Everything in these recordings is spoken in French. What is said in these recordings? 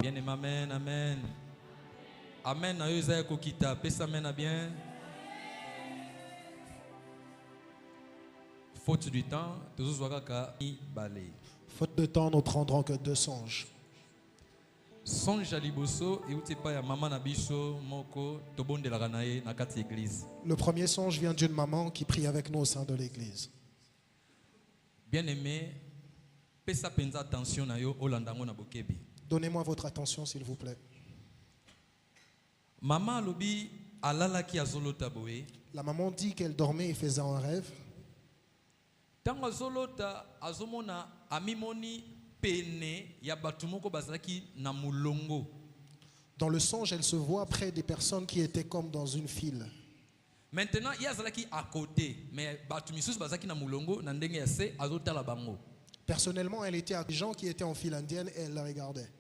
Bien aimé, amen, amen. Amen, na yoza kokita, pesa amen bien. Faute du temps, tous wakaka i balé. Faute de temps, nous prendrons que 2 songes. Songe à liboso et uti pa ya mama na biso moko tobonde la kanaye na kati église. Le premier songe vient d'une maman qui prie avec nous au sein de l'église. Bien aimé, pesa penza attention na yo olandango na bokebi. Donnez-moi votre attention, s'il vous plaît. Maman lobi alala ki azolota boye. La maman dit qu'elle dormait et faisait un rêve. Tango azolota azomona amimoni pene ya batumoko bazaki na mulongo. Dans le songe, elle se voit près des personnes qui étaient comme dans une file. Maintenant, il y a zalaki à côté, mais batumisus bazaki na mulongo na ndenge ya se azotala bango. Personnellement, elle était avec des gens qui étaient en file indienne et elle la regardait.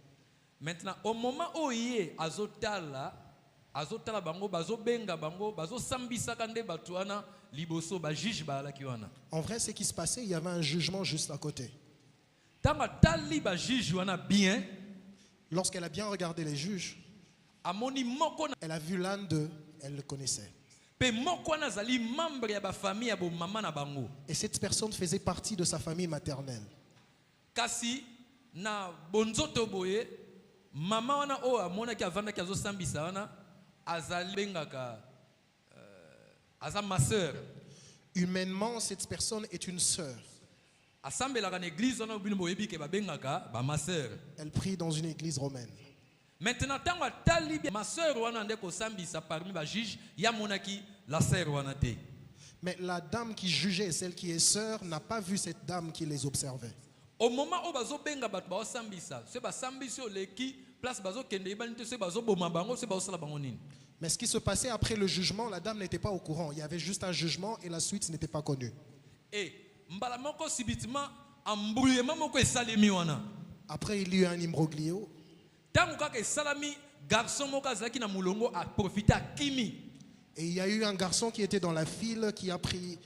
Maintenant, au moment où il azotala bango bazo benga bango bazo sambisa kande batuana liboso ba juge ba la kiwana. En vrai, ce qui se passait, il y avait un jugement juste à côté. Tanga tali ba juge wana bien. Lorsqu'elle a bien regardé les juges, amoni moko elle a vu l'un d'eux, elle le connaissait. Pe moko na zali membre ya ba famille ya bo mama na bango. Et cette personne faisait partie de sa famille maternelle. Kasi na bonzoto boye mama wana o amona ki avanda ki azosambisa wana azali bengaka aza ma sœur. Humainement, cette personne est une sœur. Asambelaka na église wana bino boyebi ke ba bengaka ba ma sœur. Elle prie dans une église romaine. Maintenant tango atali ma sœur wana ndeko sambisa parmi ba juge ya monaki la sœur wana te. Mais la dame qui jugeait, celle qui est sœur, n'a pas vu cette dame qui les observait. Au moment où bazo benga bat ba sambisa, se ba sambisi oleki place bazo kende ibanite se bazo boma bango se bazo sala bango nini. Mais ce qui se passait après le jugement, la dame n'était pas au courant. Il y avait juste un jugement et la suite n'était pas connue. Et mbala moko subitement embrouillement moko esalemi wana. Après, il y a eu un imbroglio. Tango kaka esalami garçon moko azaki na mulongo a profité à kimi. Et il y a eu un garçon qui était dans la file qui a pris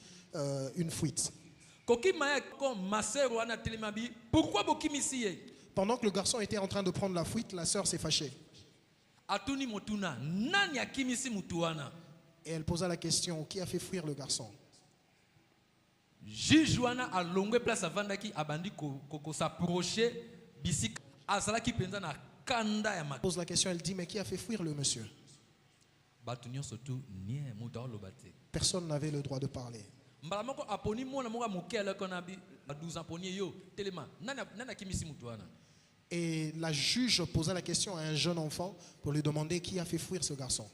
une fuite. Pourquoi bokimisiye? Pendant que le garçon était en train de prendre la fuite, la sœur s'est fâchée. Et elle posa la question, qui a fait fuir le garçon? Elle pose la question, elle dit, mais qui a fait fuir le monsieur? Personne n'avait le droit de parler. Et la juge posa la question à un jeune enfant pour lui demander qui a fait fuir ce garçon.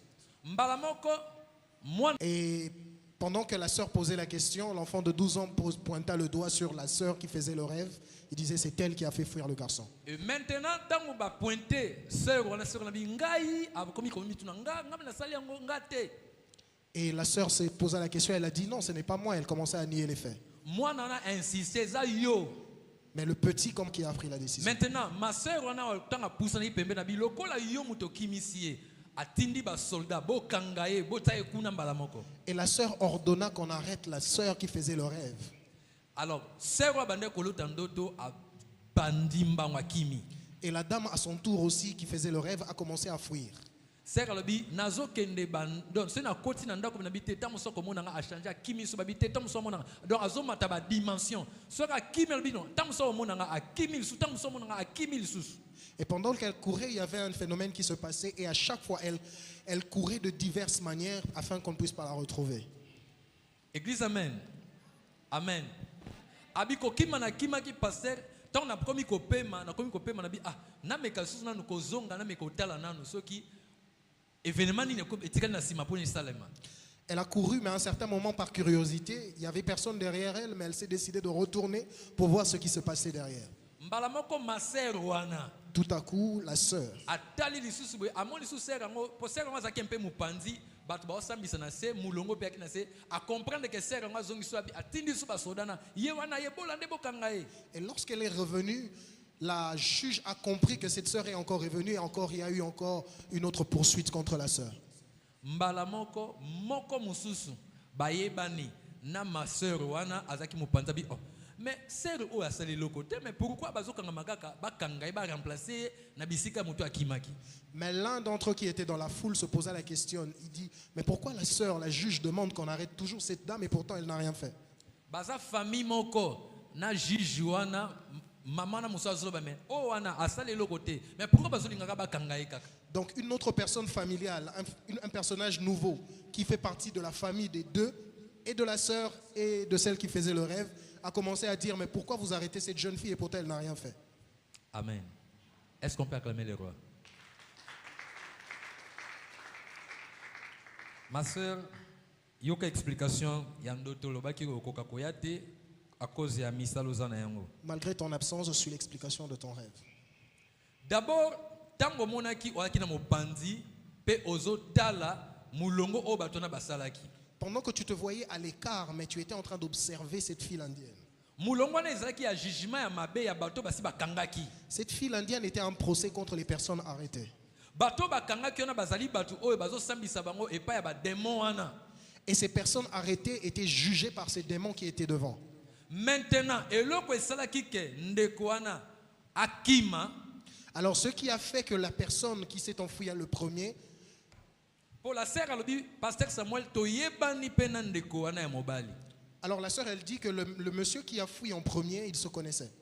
Et pendant que la sœur posait la question, l'enfant de 12 ans pointa le doigt sur la sœur qui faisait le rêve. Il disait c'est elle qui a fait fuir le garçon. Et maintenant, tant qu'on va pointer sœur, et la sœur s'est posé la question, elle a dit non, ce n'est pas moi. Elle commençait à nier les faits. Moi, nana insisté, ça yo. Mais le petit comme qui a pris la décision. Maintenant, ma sœur, on a tant à pousser les pembes nabi lokola yo muto kimisié. Atindi ba soldat bo kangaye bo taye kuna mbalamoko. Et la sœur ordonna qu'on arrête la sœur qui faisait le rêve. Alors, sœur wa bande kolo tandoto a bandimba wa kimi. Et la dame à son tour aussi qui faisait le rêve a commencé à fuir. Sœur lobi nazo kende bandon c'est na koti na ndako na bité tamuso komona nga a changer kimi so babité tamuso mona donc azomata ba dimension sœur a kimi lobi non tamuso mona nga a kimi su tamuso mona nga a kimi sus. Et pendant qu'elle courait, il y avait un phénomène qui se passait et à chaque fois elle courait de diverses manières afin qu'on ne puisse pas la retrouver. Église amen. Amen. Abiko kima na kima ki passer tant na komi ko pema na komi ko pema na bi ah na meka susu na ko zonga na meka otala nanu soki événement ni ko etikali na sima poni salema. Elle a couru mais à un certain moment par curiosité, il y avait personne derrière elle mais elle s'est décidée de retourner pour voir ce qui se passait derrière. Mbala moko ma sœur wana. Tout à coup, la sœur. Atali lisusu boy amoni lisusu sœur ngo po sœur ngo zaki mpe mupanzi bato ba sambisa na se mulongo pe akina se a comprendre que sœur ngo zongi so abi atindi su ba sodana ye wana ye bolande bokanga ye. Et lorsqu'elle est revenue, la juge a compris que cette sœur est encore revenue et encore il y a eu encore une autre poursuite contre la sœur. Mbala moko mususu ba yebani na ma sœur wana azaki mupanza bi oh Mais sœur ou a salé le côté, mais pourquoi bazo kanga makaka ba kanga ba remplacer na bisika moto akimaki? Mais l'un d'entre eux qui était dans la foule se posa la question. Il dit, mais pourquoi la sœur, la juge, demande qu'on arrête toujours cette dame et pourtant elle n'a rien fait? Baza famille moko na juge wana maman na musa zoba mais oh wana a salé le côté. Mais pourquoi bazo lingaka ba kanga kaka? Donc une autre personne familiale, un personnage nouveau qui fait partie de la famille des deux, et de la sœur et de celle qui faisait le rêve, a commencé à dire, mais pourquoi vous arrêtez cette jeune fille et pourtant elle n'a rien fait? Amen. Est-ce qu'on peut acclamer le roi? Ma sœur, yoka explication yandoto lobaki okoka koyate à cause ya misalo zana yango. Malgré ton absence, je suis l'explication de ton rêve. D'abord, tango monaki oaki na mopandi pe ozo tala mulongo o batona basalaki. Pendant que tu te voyais à l'écart, mais tu étais en train d'observer cette fille indienne. Cette fille indienne était en procès contre les personnes arrêtées. Et ces personnes arrêtées étaient jugées par ces démons qui étaient devant. Maintenant, alors ce qui a fait que la personne qui s'est enfuie le premier, pour la sœur, elle dit, Pasteur Samuel, alors la sœur, elle dit que le monsieur qui a fui en premier, il se connaissait.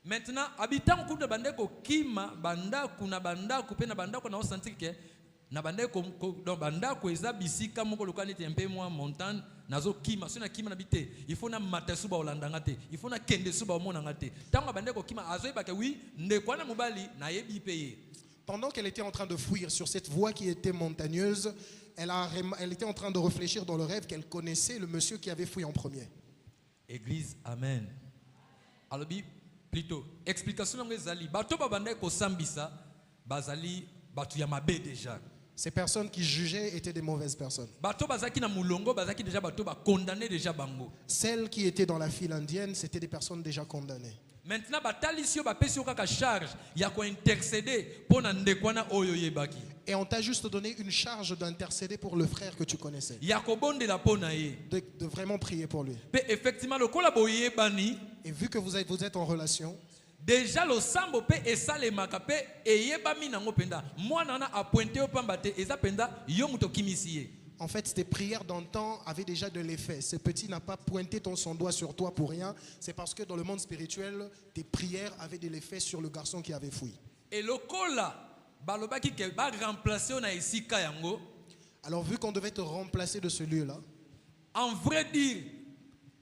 Maintenant, habitant kuna bandeko kima banda kuna banda kupena banda kuna osanti ke na bandeko dans banda ko eza bisika moko lokani te mpe moi montagne nazo kima sona kima na bité il faut na matesu ba olandanga te il faut na kende su ba omonanga te tango bandeko kima azoyeba ke oui ndeko na mobali na yebi peye. Pendant qu'elle était en train de fuir sur cette voie qui était montagneuse, elle était en train de réfléchir dans le rêve qu'elle connaissait le monsieur qui avait fui en premier. Église, amen. Alors, plutôt, explication de Zali. Bato babande ko sambisa, bazali batu yamabe déjà. Ces personnes qui jugeaient étaient des mauvaises personnes. Bato bazaki na mulongo, bazaki déjà bato ba condamné déjà bango. Celles qui étaient dans la file indienne, c'était des personnes déjà condamnées. Maintenant, batalisio ba pesio kaka charge, ya ko intercéder pour na ndekwana oyo yebaki. Et on t'a juste donné une charge d'intercéder pour le frère que tu connaissais. Ya ko bonde la pona ye. De vraiment prier pour lui. Effectivement, le kolaboye bani. Et vu que vous êtes en relation, déjà le sambo pe esale makape eyeba minango penda. Moi nana a pointé au pambate eza penda yo muto kimisiye. En fait, tes prières d'antan avaient déjà de l'effet. Ce petit n'a pas pointé son doigt sur toi pour rien. C'est parce que dans le monde spirituel, tes prières avaient de l'effet sur le garçon qui avait fui. Et le kola, balobaki ke ba remplacer na esika yango. Alors vu qu'on devait te remplacer de ce lieu-là, en vrai dire,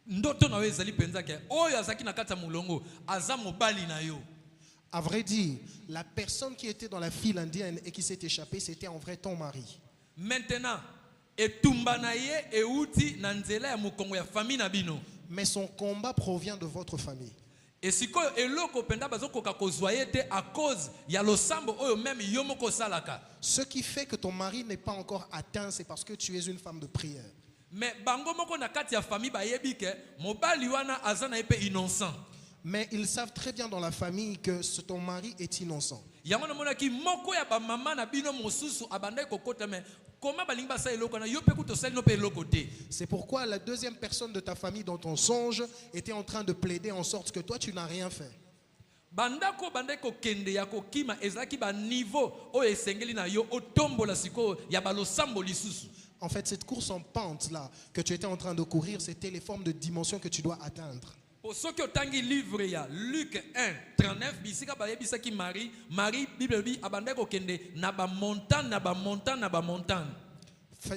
ndoto na wezali penza ke oyo azaki na kata mulongo aza mobali na yo. À vrai dire, la personne qui était dans la file indienne et qui s'est échappée, c'était en vrai ton mari. Maintenant, etumba na ye euti na nzela ya mukongo ya famille na bino. Mais son combat provient de votre famille. Et si ko eloko penda bazoko ka kozwaye te à cause ya losambo oyo même yo moko salaka. Ce qui fait que ton mari n'est pas encore atteint, c'est parce que tu es une femme de prière. Mais bango moko na kati ya famille ba yebi ke mobali wana azana epe innocent. Mais ils savent très bien dans la famille que ton mari est innocent. Yamana monaki moko ya ba mama na bino mosusu abandai kokota me comment balingi basa eloko na yo pe kuto sel no pe eloko te. C'est pourquoi la deuxième personne de ta famille dans ton songe était en train de plaider en sorte que toi tu n'as rien fait. Bandako bandeko kende ya kokima ezaki ba niveau o esengeli na yo otombola siko ya balosambo lisusu. En fait, cette course en pente là que tu étais en train de courir, c'était les formes de dimension que tu dois atteindre. Pour ceux qui ont tangi livre ya Luc 1 39 bisika ba yebisaki Marie Bible bi abandeko kende na ba montagne.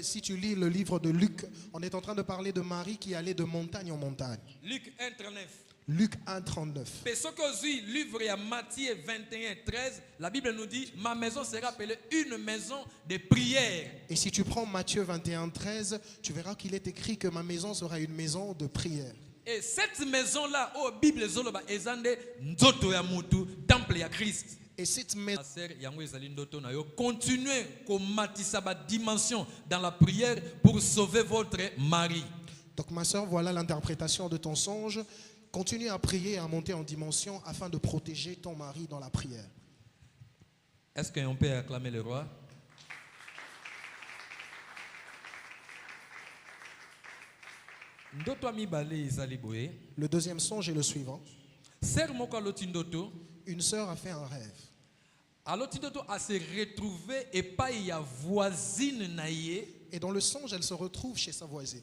Si tu lis le livre de Luc, on est en train de parler de Marie qui allait de montagne en montagne. Luc 1 39. Luc 1 39. Et ceux qui ont lu livre ya Matthieu 21 13, la Bible nous dit ma maison sera appelée une maison de prière. Et si tu prends Matthieu 21 13, tu verras qu'il est écrit que ma maison sera une maison de prière. Et cette maison-là, oh Bible zoloba ezande nzoto ya mutu, temple ya Christ. Et cette maison, continuez à ba dimension dans la prière pour sauver votre mari. Donc ma soeur, voilà l'interprétation de ton songe. Continue à prier et à monter en dimension afin de protéger ton mari dans la prière. Est-ce qu'on peut acclamer le roi? Ndoto amibale ezali boye. Le deuxième songe est le suivant. Sœur moko aloti ndoto. Une sœur a fait un rêve. Aloti ndoto a se retrouver epai ya voisine na ye. Et dans le songe, elle se retrouve chez sa voisine.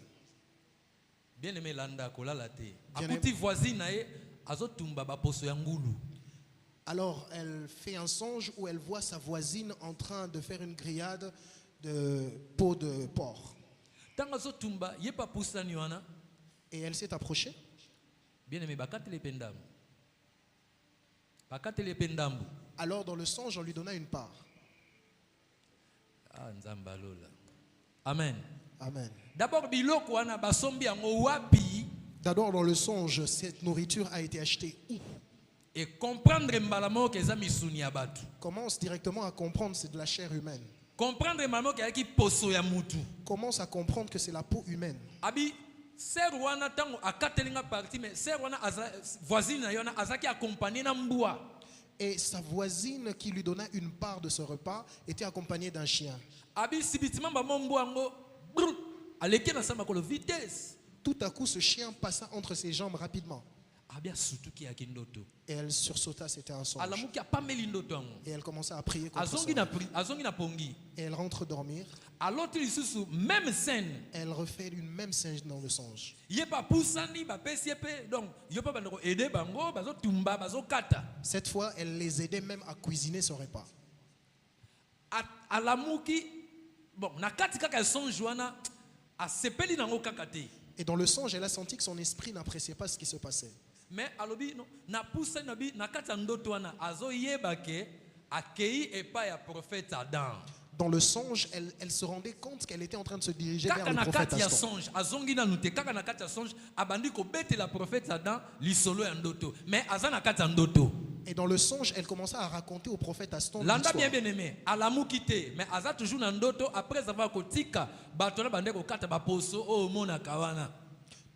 Bien aimé landa kolala te. Bien-aimé. Akuti voisine na ye azotumba ba poso ya ngulu. Alors elle fait un songe où elle voit sa voisine en train de faire une grillade de peau de porc. Tanga azotumba ye pa pusani wana. Et elle s'est approchée. Bien aimé bakatele pendambu. Bakatele pendambu. Alors dans le songe, on lui donna une part. Ah nzamba lola. Amen. Amen. D'abord biloko wana basombi yango wapi. D'abord dans le songe, cette nourriture a été achetée où? Et comprendre mbalamo que eza misuni ya batu. Commence directement à comprendre c'est de la chair humaine. Comprendre mbalamo que yaki poso ya mutu. Commence à comprendre que c'est la peau humaine. Abi sœur wana tango akatelinga parti mais sœur wana voisine na yona azaki accompagné na mbwa. Et sa voisine qui lui donna une part de ce repas était accompagnée d'un chien. Abi sibitima ba mbwa ngo aleki na samba ko vitesse. Tout à coup, ce chien passa entre ses jambes rapidement. Abia sutuki ya kindoto. Et elle sursauta, c'était un songe. Alamuki a pas meli ndoto yango. Et elle commença à prier contre Azongi ça. na pongi. Et elle rentre dormir. Aloti lisusu même scène. Elle refait une même scène dans le songe. Ye pa pusani ba pesi pe donc yo pa bandeko aider bango bazo tumba bazo kata. Cette fois, elle les aidait même à cuisiner son repas. Alamuki bon na kati kaka songe wana a sepeli nango kaka te. Et dans le songe, elle a senti que son esprit n'appréciait pas ce qui se passait. Mais alobi no na pusa na bi na kati ndoto wana azo yeba ke akei epa ya prophète Adam. Dans le songe, elle se rendait compte qu'elle était en train de se diriger vers Kaka le na prophète kati ya Aston. songe azongi na nute kaka na kati ya songe abandi ko bete la prophète Adam lisolo ya ndoto mais azana kati ya ndoto. Et dans le songe, elle commença à raconter au prophète Aston Landa l'histoire. bien aimé alamuki te mais aza toujours na ndoto après avoir kotika bato na bande ko kata ba poso o mona kawana.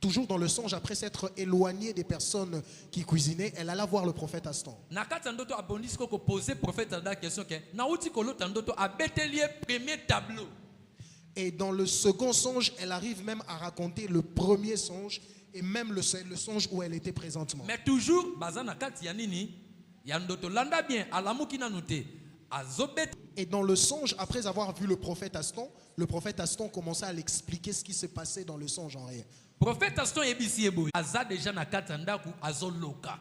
Toujours dans le songe, après s'être éloignée des personnes qui cuisinaient, elle alla voir le prophète Aston. Na kati ya ndoto abondisi ko poser prophète Adam question ke na uti ko lota ndoto abeteli premier tableau. Et dans le second songe, elle arrive même à raconter le premier songe et même le songe où elle était présentement. Mais toujours bazana kati ya nini ya ndoto landa bien alamuki na nute azobet. Et dans le songe, après avoir vu le prophète Aston commença à l'expliquer ce qui se passait dans le songe en réel. Prophète Aston ebisi eboy aza déjà na kati ya ndaku azoloka.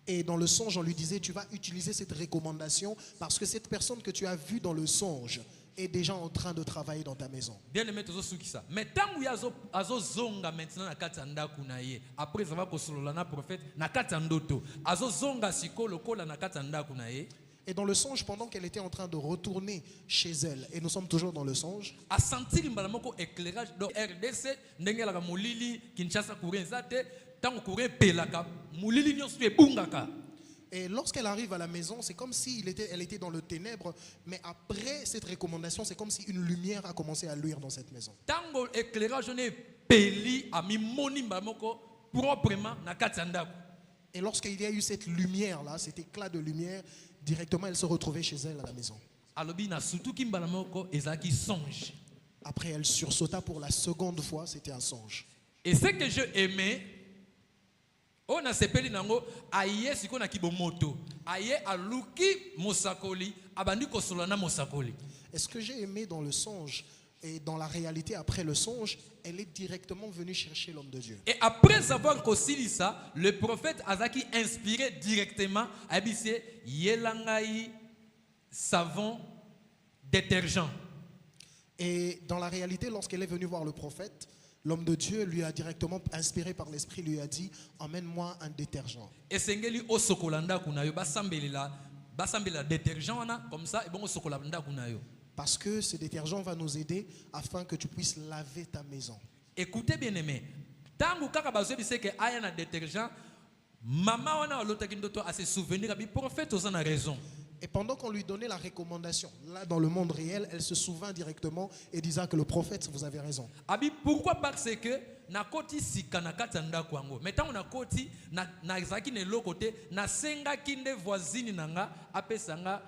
Et dans le songe, on lui disait, tu vas utiliser cette recommandation parce que cette personne que tu as vue dans le songe est déjà en train de travailler dans ta maison. Bien aimé tozo sukisa. Mais tangu ya azo zonga maintenant na kati ya ndaku na ye après ça va kosolola na prophète na kati ya ndoto azo zonga siko lokola na kati ya ndaku na ye. Et dans le songe, pendant qu'elle était en train de retourner chez elle, et nous sommes toujours dans le songe, A sentir mbalamoko éclairage donc RDC ndenge la mulili Kinshasa courir zate tango courir pelaka mulili nyonso ebungaka. et lorsqu'elle arrive à la maison, c'est comme si elle était dans le ténèbre, mais après cette recommandation, c'est comme si une lumière a commencé à luire dans cette maison. Tango éclairage ne peli a mi moni mbalamoko proprement na kati ya ndaku. Et lorsqu'il y a eu cette lumière-là, cet éclat de lumière, directement elle se retrouvait chez elle à la maison. Alobi na sutuki mbalamoko ezaki songe. Après, elle sursauta pour la seconde fois, c'était un songe. Et ce que je aimais, on a sepeli nango aye siko na kibomoto aye aluki mosakoli abandi kosolana mosakoli. Et ce que j'ai aimé dans le songe et dans la réalité après le songe, elle est directement venue chercher l'homme de Dieu. Et après avoir considéré ça, le prophète Azaki inspiré directement a dit yelangai savon détergent. Et dans la réalité, lorsqu'elle est venue voir le prophète, l'homme de Dieu lui a directement inspiré par l'esprit, lui a dit, emmène-moi un détergent. Et sengeli o sokolanda kunayo basambela détergent wana comme ça et bon sokolanda kunayo. Parce que ce détergent va nous aider afin que tu puisses laver ta maison. Écoutez bien aimé, tangu kaka bazo bise que aya na détergent mama wana olotaki ndoto a se souvenir bi prophète ozana raison. Et pendant qu'on lui donnait la recommandation, là dans le monde réel, elle se souvint directement et disait que le prophète, vous avez raison. Abi pourquoi parce que na koti sika na katanda kwango. Metango na koti na zaki ne lokote na senga kinde voisine nanga apesanga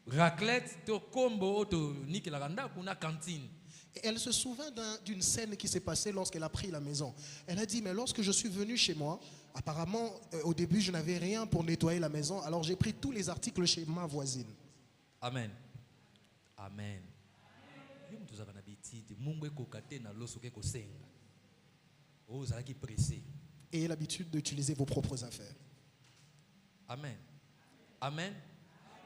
raclette to kombo to nikela kanda kuna cantine. Et elle se souvint d'une scène qui s'est passée lorsqu'elle a pris la maison. Elle a dit, mais lorsque je suis venue chez moi, apparemment, au début, je n'avais rien pour nettoyer la maison, alors j'ai pris tous les articles chez ma voisine. Amen. Amen. Nous avons l'habitude, Ayez l'habitude d'utiliser vos propres affaires. Amen. Amen.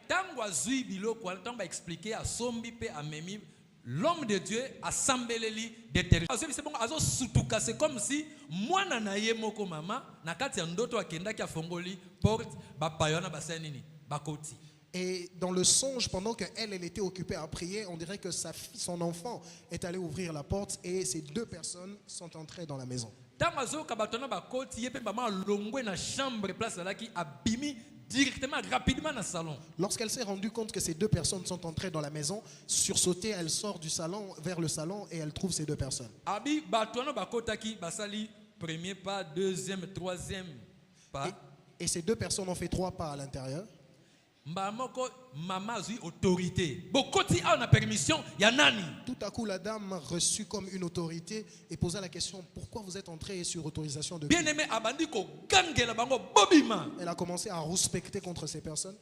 Tango azui biloko, tango ba expliquer à sombi pe à memi, l'homme de Dieu a sambeleli déterminé. C'est bon, azo sutuka, c'est comme si moi na ye moko mama na kati ya ndoto akenda ki afongoli porte ba payona ba senini ba koti. Et dans le songe, pendant qu'elle était occupée à prier, on dirait que son enfant est allé ouvrir la porte et ces deux personnes sont entrées dans la maison. Directement, rapidement dans le salon. Lorsqu'elle s'est rendue compte que ces deux personnes sont entrées dans la maison, sursautée, elle sort du salon vers le salon et elle trouve ces deux personnes. Premier pas, deuxième, troisième pas. Et ces deux personnes ont fait 3 pas à l'intérieur. Maman a autorité. Permission, y a nani. Tout à coup, la dame reçut comme une autorité et posa la question, pourquoi vous êtes entré sur autorisation de qui? Bien-aimé, elle a commencé à respecter contre ces personnes.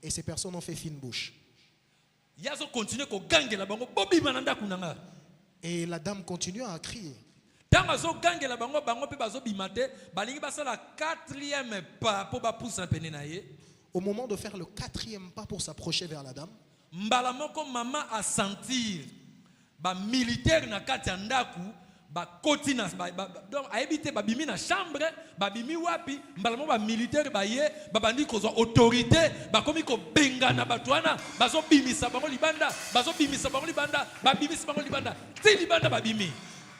Et ces personnes ont fait fine bouche. Et la dame continue à crier. Au moment de faire le 4e pas pour s'approcher vers la dame, maman a senti militaire na kati ndaku ba koti na donc a évité ba bimi na chambre ba bimi wapi mbalamo ba militaire ba ye ba bandi ko autorité ba komi ko benga na batwana bazo bimisa bango libanda bazo bimisa bango libanda ba bimisa bango libanda ti libanda ba bimi.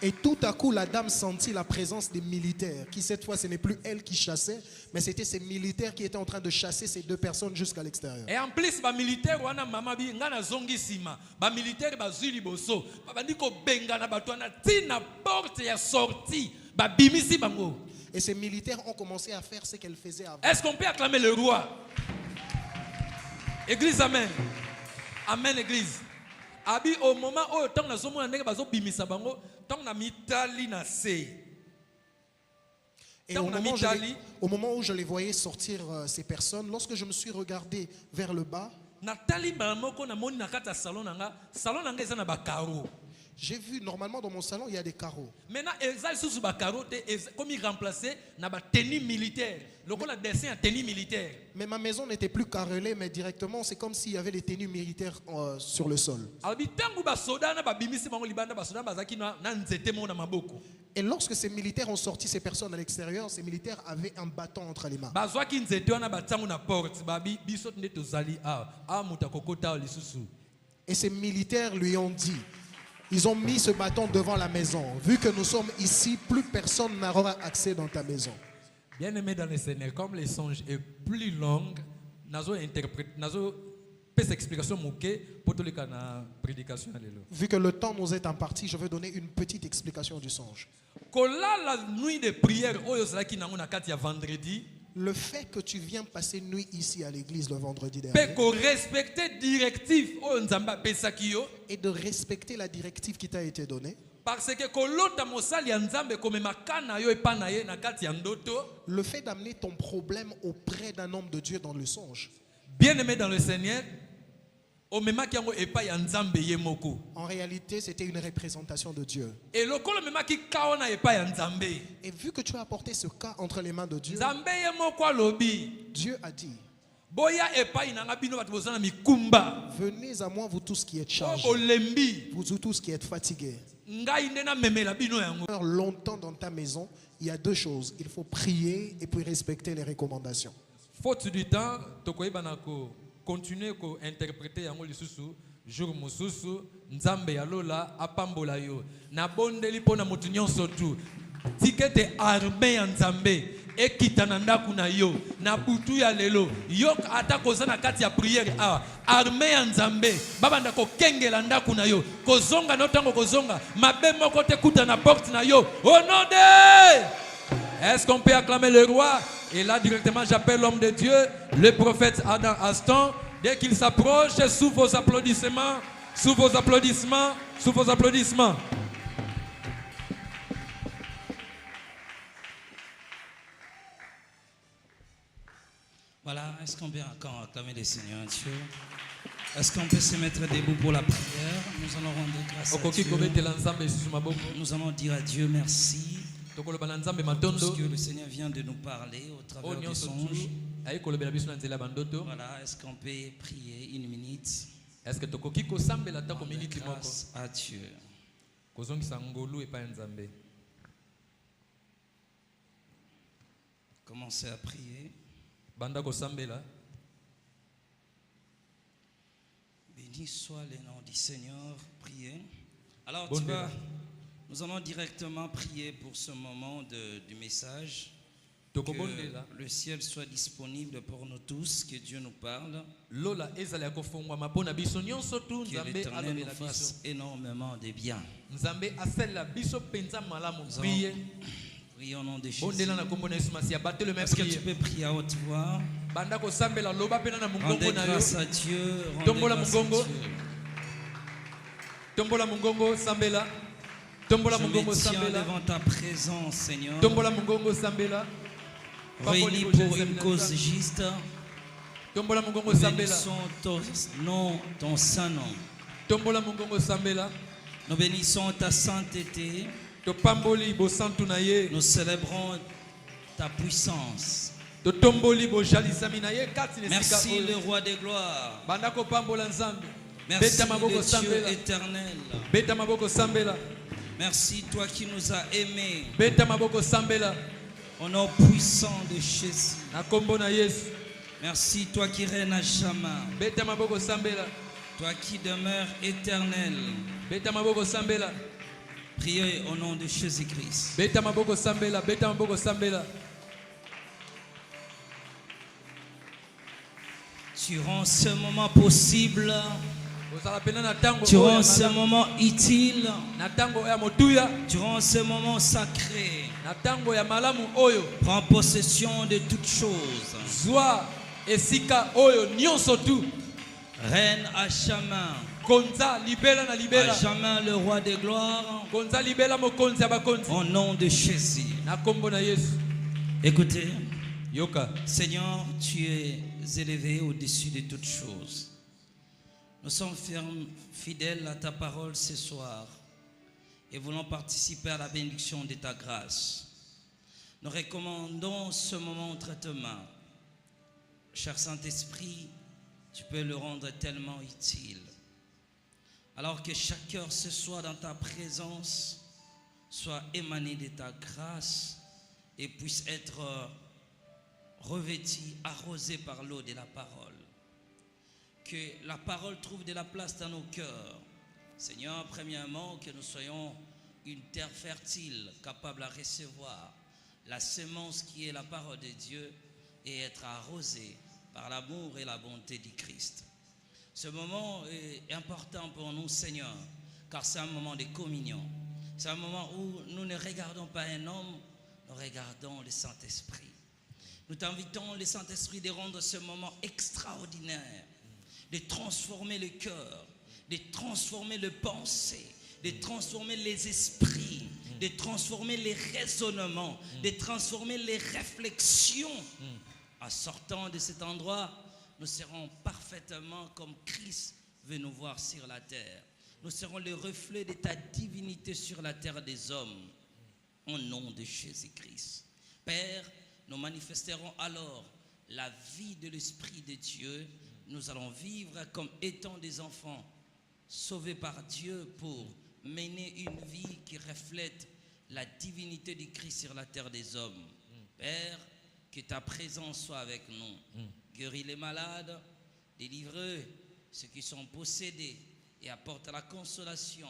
Et tout à coup, la dame sentit la présence des militaires, qui cette fois, ce n'est plus elle qui chassait, mais c'était ces militaires qui étaient en train de chasser ces deux personnes jusqu'à l'extérieur. Et en plus, les militaires, wana mama bi ngana zongi sima, ba militaires ba zuli boso, ba bandi ko benga na batwana ti na porte ya sortie, ba bimisi bango. Et ces militaires ont commencé à faire ce qu'elles faisaient avant. Est-ce qu'on peut acclamer le roi? Église, amen. Amen, église. Abi au moment où tant na zomo ndenge bazo bimisa bango, tant na mitali na se. Et au moment où je les voyais sortir ces personnes, lorsque je me suis regardé vers le bas, Natali moko na moni na kata salon nanga eza na ba carreaux. J'ai vu, normalement dans mon salon, il y a des carreaux. Maintenant, ils ba carreaux comme ils remplaçaient na ba tenue militaire. Le dessin à tenue militaire. Mais ma maison n'était plus carrelée, mais directement, c'est comme s'il y avait des tenues militaires sur le sol. Et lorsque ces militaires ont sorti ces personnes à l'extérieur, ces militaires avaient un bâton entre les mains. Et ces militaires lui ont dit, ils ont mis ce bâton devant la maison. Vu que nous sommes ici, plus personne n'aura accès dans ta maison. Bien aimé dans le Seigneur, comme le songe est plus long, nazo interprète, nazo pèse explication mouké pour tout le cas na prédication alléluia. Vu que le temps nous est imparti, je vais donner une petite explication du songe. Kola la nuit de prière oyo zaki nango na kati ya vendredi. Le fait que tu viens passer nuit ici à l'église le vendredi dernier et de respecter la directive qui t'a été donnée, parce que le fait d'amener ton problème auprès d'un homme de Dieu dans le songe, bien aimé dans le Seigneur, en réalité c'était une représentation de Dieu. Et vu que tu as apporté ce cas entre les mains de Dieu, Dieu a dit, venez à moi vous tous qui êtes chargés, vous tous qui êtes fatigués. Longtemps dans ta maison, il y a 2 choses. Il faut prier et puis respecter les recommandations. Faute du temps, continuer à interpréter yango lisusu jour mususu nzambe ya lola apambola yo na bondeli pona mutu nyonso tu tikete armée ya nzambe ekita na ndaku na yo na butu ya lelo yo ata koza na kati ya prière armée ya nzambe babanda ko kengela ndaku na yo kozonga no tango kozonga mabe moko te kuta na porte na yo au nom de... Est-ce qu'on peut acclamer le roi? Et là directement j'appelle l'homme de Dieu, le prophète Adam Aston, Dès qu'il s'approche, sous vos applaudissements, sous vos applaudissements, sous vos applaudissements. Voilà, est-ce qu'on peut encore acclamer le Seigneur Dieu? Est-ce qu'on peut se mettre debout pour la prière? Nous allons rendre grâce à Dieu. Nous allons dire à Dieu merci pour ce que le Seigneur vient de nous parler au travers des songes. Voilà, est-ce qu'on peut prier une minute? Grâce à Dieu. Commencez à prier. Béni soit le nom du Seigneur. Priez. Alors nous allons directement prier pour ce moment du message. Que le ciel soit disponible pour nous tous, que Dieu nous parle. Que l'Éternel nous fasse énormément de bien. Nous allons prier au nom de Jésus. Est-ce que tu peux prier à haute voix? Rendez grâce à Dieu. Rendez grâce à Dieu. Je me tiens devant ta présence, Seigneur. Réunis pour une cause juste. Nous bénissons ton nom, ton saint nom. Nous bénissons ta sainteté. Nous célébrons ta puissance. Merci le roi des gloires. Merci le Dieu éternel. Merci toi qui nous as aimés. Au nom puissant de Jésus. Merci toi qui règnes à jamais. Toi qui demeures éternel. Priez au nom de Jésus-Christ. Tu rends ce moment possible. Tu rends ce moment utile. Tu rends ce moment sacré. Prends possession de toutes choses. Règne à jamais. À jamais le roi des gloires. Au nom de Jésus. Écoutez. Seigneur, tu es élevé au-dessus de toutes choses. Nous sommes fidèles à ta parole ce soir et voulons participer à la bénédiction de ta grâce. Nous recommandons ce moment au traitement. Cher Saint-Esprit, tu peux le rendre tellement utile. Alors que chaque cœur ce soir dans ta présence soit émané de ta grâce et puisse être revêtu, arrosé par l'eau de la parole. Que la parole trouve de la place dans nos cœurs. Seigneur, premièrement, que nous soyons une terre fertile, capable à recevoir la semence qui est la parole de Dieu et être arrosé par l'amour et la bonté du Christ. Ce moment est important pour nous, Seigneur, car c'est un moment de communion. C'est un moment où nous ne regardons pas un homme, nous regardons le Saint-Esprit. Nous t'invitons, le Saint-Esprit, de rendre ce moment extraordinaire, de transformer le cœur, de transformer les pensées, de transformer les esprits, de transformer les raisonnements, de transformer les réflexions. En sortant de cet endroit, nous serons parfaitement comme Christ veut nous voir sur la terre. Nous serons le reflet de ta divinité sur la terre des hommes. Au nom de Jésus-Christ. Père, nous manifesterons alors la vie de l'Esprit de Dieu. Nous allons vivre comme étant des enfants sauvés par Dieu pour mener une vie qui reflète la divinité du Christ sur la terre des hommes. Père, que ta présence soit avec nous. Guéris les malades, délivre ceux qui sont possédés et apporte la consolation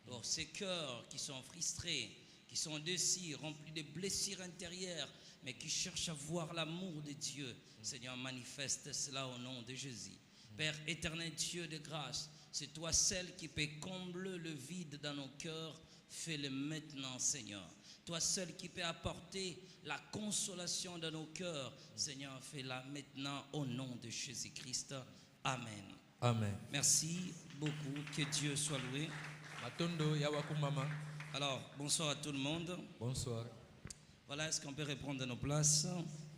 pour ces cœurs qui sont frustrés, qui sont déçus, remplis de blessures intérieures, mais qui cherchent à voir l'amour de Dieu. Seigneur, manifeste cela au nom de Jésus. Père éternel, Dieu de grâce, c'est toi seul qui peux combler le vide dans nos cœurs. Fais-le maintenant, Seigneur. Toi seul qui peux apporter la consolation dans nos cœurs. Seigneur, fais-la maintenant au nom de Jésus-Christ. Amen. Amen. Merci beaucoup. Que Dieu soit loué. Matondo ya wakumama. Alors, bonsoir à tout le monde. Bonsoir. Voilà, est-ce qu'on peut reprendre nos places?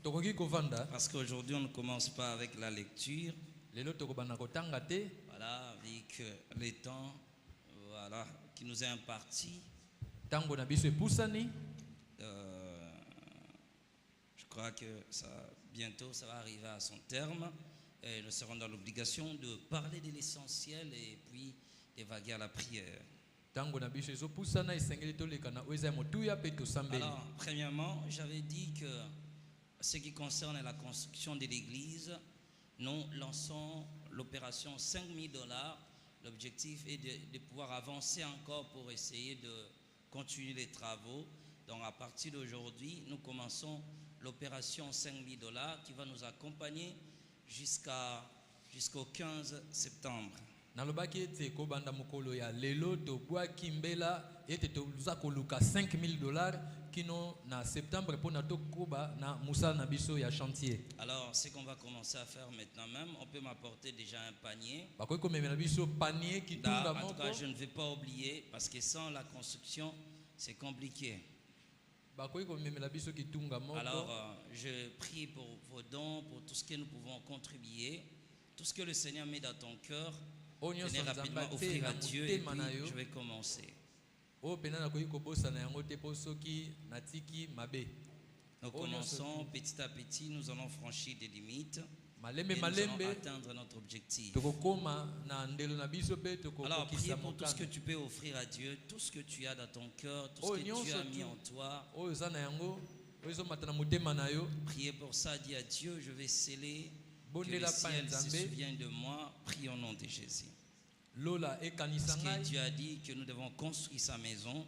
Tokoki kovanda. Parce qu'aujourd'hui, on ne commence pas avec la lecture. Lelo tokobana kotanga te. Voilà, avec le temps voilà, qui nous est imparti. Tango na biso epusani. Je crois que bientôt, ça va arriver à son terme. Et nous serons dans l'obligation de parler de l'essentiel et puis d'évaguer à la prière. Tango na biso ezopusana esengeli toleka na oyo eza ya motuya pe tosambeli. Alors, premièrement, j'avais dit que ce qui concerne la construction de l'église, nous lançons l'opération $5 000. L'objectif est de pouvoir avancer encore pour essayer de continuer les travaux. Donc, à partir d'aujourd'hui, nous commençons l'opération $5 000 qui va nous accompagner jusqu'au 15 septembre. Nalobaki ete kobanda mokolo ya lelo tobwaki mbela ete toza koluka $5 000 kino na septembre pona tokoba na musala na biso ya chantier. Alors, ce qu'on va commencer à faire maintenant même, on peut m'apporter déjà un panier. Bakoki komemela biso panier kitunga En tout moko. cas, je ne vais pas oublier parce que sans la construction, c'est compliqué. Bakoki komemela biso kitunga moko. Alors, je prie pour vos dons, pour tout ce que nous pouvons contribuer, tout ce que le Seigneur met dans ton cœur. Venez rapidement offrir à Dieu et puis je vais commencer. Nous commençons petit à petit, nous allons franchir des limites et nous allons atteindre notre objectif. Alors priez pour tout ce que tu peux offrir à Dieu, tout ce que tu as dans ton cœur, tout ce que Dieu a mis en toi. Priez pour ça, dis à Dieu, je vais sceller que le ciel se souvienne de moi. Prie au nom de Jésus. Parce que Dieu a dit que nous devons construire sa maison.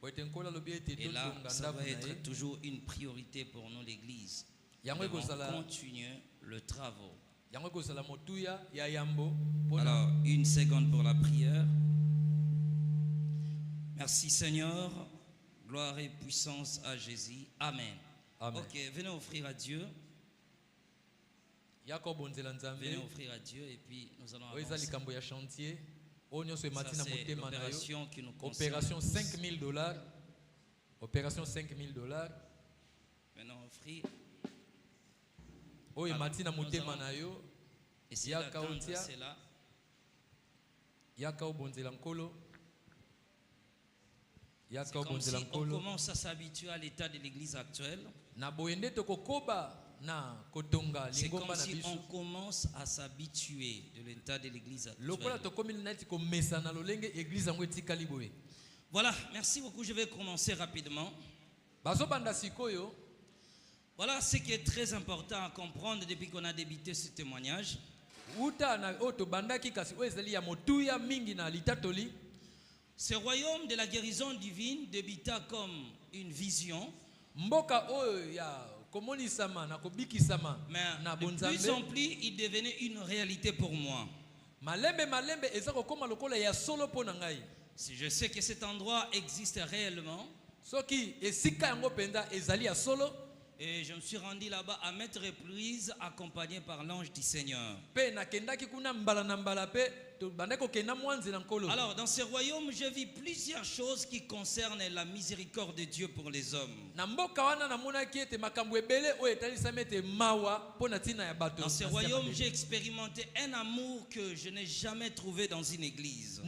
Et là, ça va être toujours une priorité pour nous, l'Église. Nous devons continuer le travail. Alors, une seconde pour la prière. Merci Seigneur. Gloire et puissance à Jésus. Amen. Amen. Ok, venez offrir à Dieu. Venez offrir à Dieu et puis nous allons avancer. Ça, c'est l'opération qui nous concerne. Opération $5 000. Opération $5 000. Maintenant, offrir. Essayez d'attendre cela. C'est comme si on commence à s'habituer à l'état de l'église actuelle. C'est comme si on commence à s'habituer de l'état de l'église actuelle. Voilà, merci beaucoup. Je vais commencer rapidement. Voilà ce qui est très important à comprendre depuis qu'on a débuté ce témoignage. Ce royaume de la guérison divine débuta comme une vision. Mais de plus en plus, il devenait une réalité pour moi. Si je sais que cet endroit existe réellement, et je me suis rendu là-bas à maintes reprises, accompagné par l'ange du Seigneur. Alors, dans ce royaume, je vis plusieurs choses qui concernent la miséricorde de Dieu pour les hommes. Dans ce royaume, j'ai expérimenté un amour que je n'ai jamais trouvé dans une église.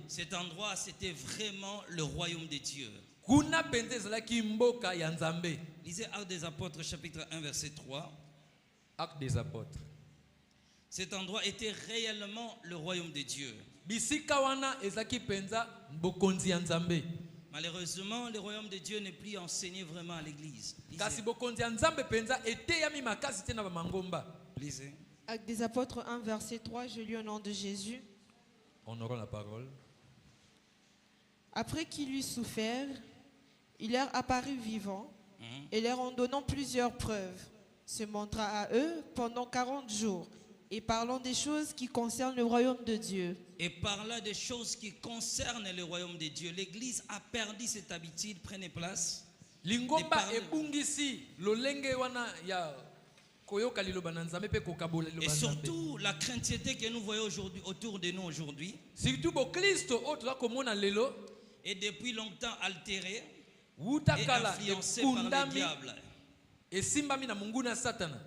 Cet endroit, c'était vraiment le royaume de Dieu. Lisez Actes des Apôtres, chapitre 1, verset 3. Actes des Apôtres. Cet endroit était réellement le royaume de Dieu. Malheureusement, le royaume de Dieu n'est plus enseigné vraiment à l'église. Lisez. Actes des Apôtres 1, verset 3, je lis au nom de Jésus. Honorons la parole. Après qu'il eut souffert, il leur apparut vivant et leur en donnant plusieurs preuves, se montra à eux pendant 40 jours et parlant des choses qui concernent le royaume de Dieu. Et parlant des choses qui concernent le royaume de Dieu. L'église a perdu cette habitude. Prenez place. Lingomba ebungisi lolenge wana ya koyoka liloba na Nzambe pe kokabola liloba Et na Nzambe. surtout la craintivité que nous voyons aujourd'hui autour de nous aujourd'hui Surtout bo Kristo o toza komona lelo est depuis longtemps altérée et wutakala influencée par le ekundami diable. esimbami na munguna satana.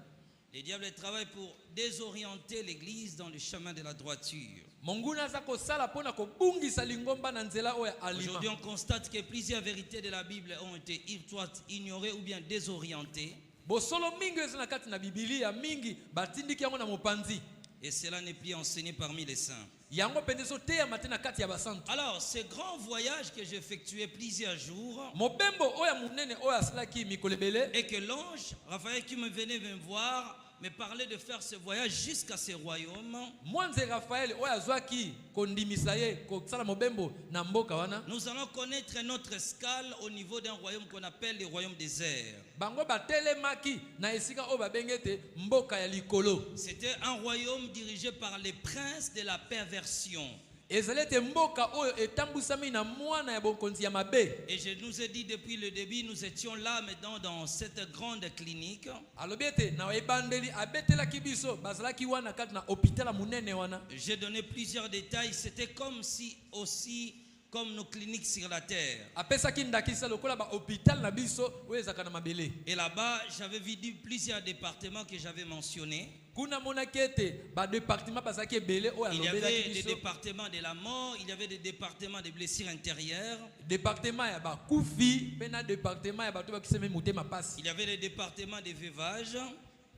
Le diable travaille pour désorienter l'église dans le chemin de la droiture. Monguna za kosala pona kobungisa lingomba na nzela oya alima. Aujourd'hui, on constate que plusieurs vérités de la Bible ont été soit ignorées ou bien désorientées. Bosolo mingi ezana kati na Biblia mingi batindiki yango na mopanzi. Et cela n'est plus enseigné parmi les saints. Yango pendeso te ya matena kati ya basantu. Alors, ce grand voyage que j'ai effectué plusieurs jours, Mobembo oya munene oya salaki mikolebele et que l'ange Raphaël qui me venait me voir me parlait de faire ce voyage jusqu'à ce royaume. mwanze Raphaël oya zwaki kondimisa ye kosala mobembo na mboka wana. Nous allons connaître notre escale au niveau d'un royaume qu'on appelle le royaume désert. Bango batelemaki na esika oyo babengete mboka ya likolo. C'était un royaume dirigé par les princes de la perversion. Ezalete mboka oyo etambusami na mwana ya bokonzi ya mabe. Et je nous ai dit depuis le début, nous étions là maintenant dans cette grande clinique. Alobiete na ebandeli abetelaki biso bazalaki wana kati na hôpital munene wana. J'ai donné plusieurs détails. C'était comme si aussi comme nos cliniques sur la terre. Apesaki ndakisa lokola ba hôpital na biso oyo ezaka na mabele. Et là-bas, j'avais vu plusieurs départements que j'avais mentionnés. Kuna monaki ete ba département bazaki ebele oyo Il y avait alobelaki des biso. départements de la mort, il y avait des départements de blessures intérieures, Département ya bakufi pe na département ya bato bakiseme motema pasi. il y avait des départements de veuvage,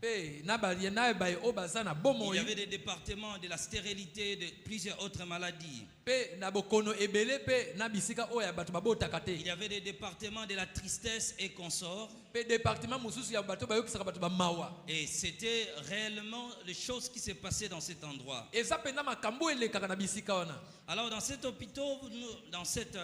Pe na ba yena ba o bazana il bomoi. y avait des départements de la stérilité, de plusieurs autres maladies. Pe na bokono ebele pe na bisika oyo ya bato babotaka te. Il y avait des départements de la tristesse et consorts. Pe département mosusu ya bato bayokisaka bato bamawa. Et c'était réellement les choses qui se passaient dans cet endroit. Eza pena makambo elekaka na bisika wana. Alors dans cet hôpital, dans cette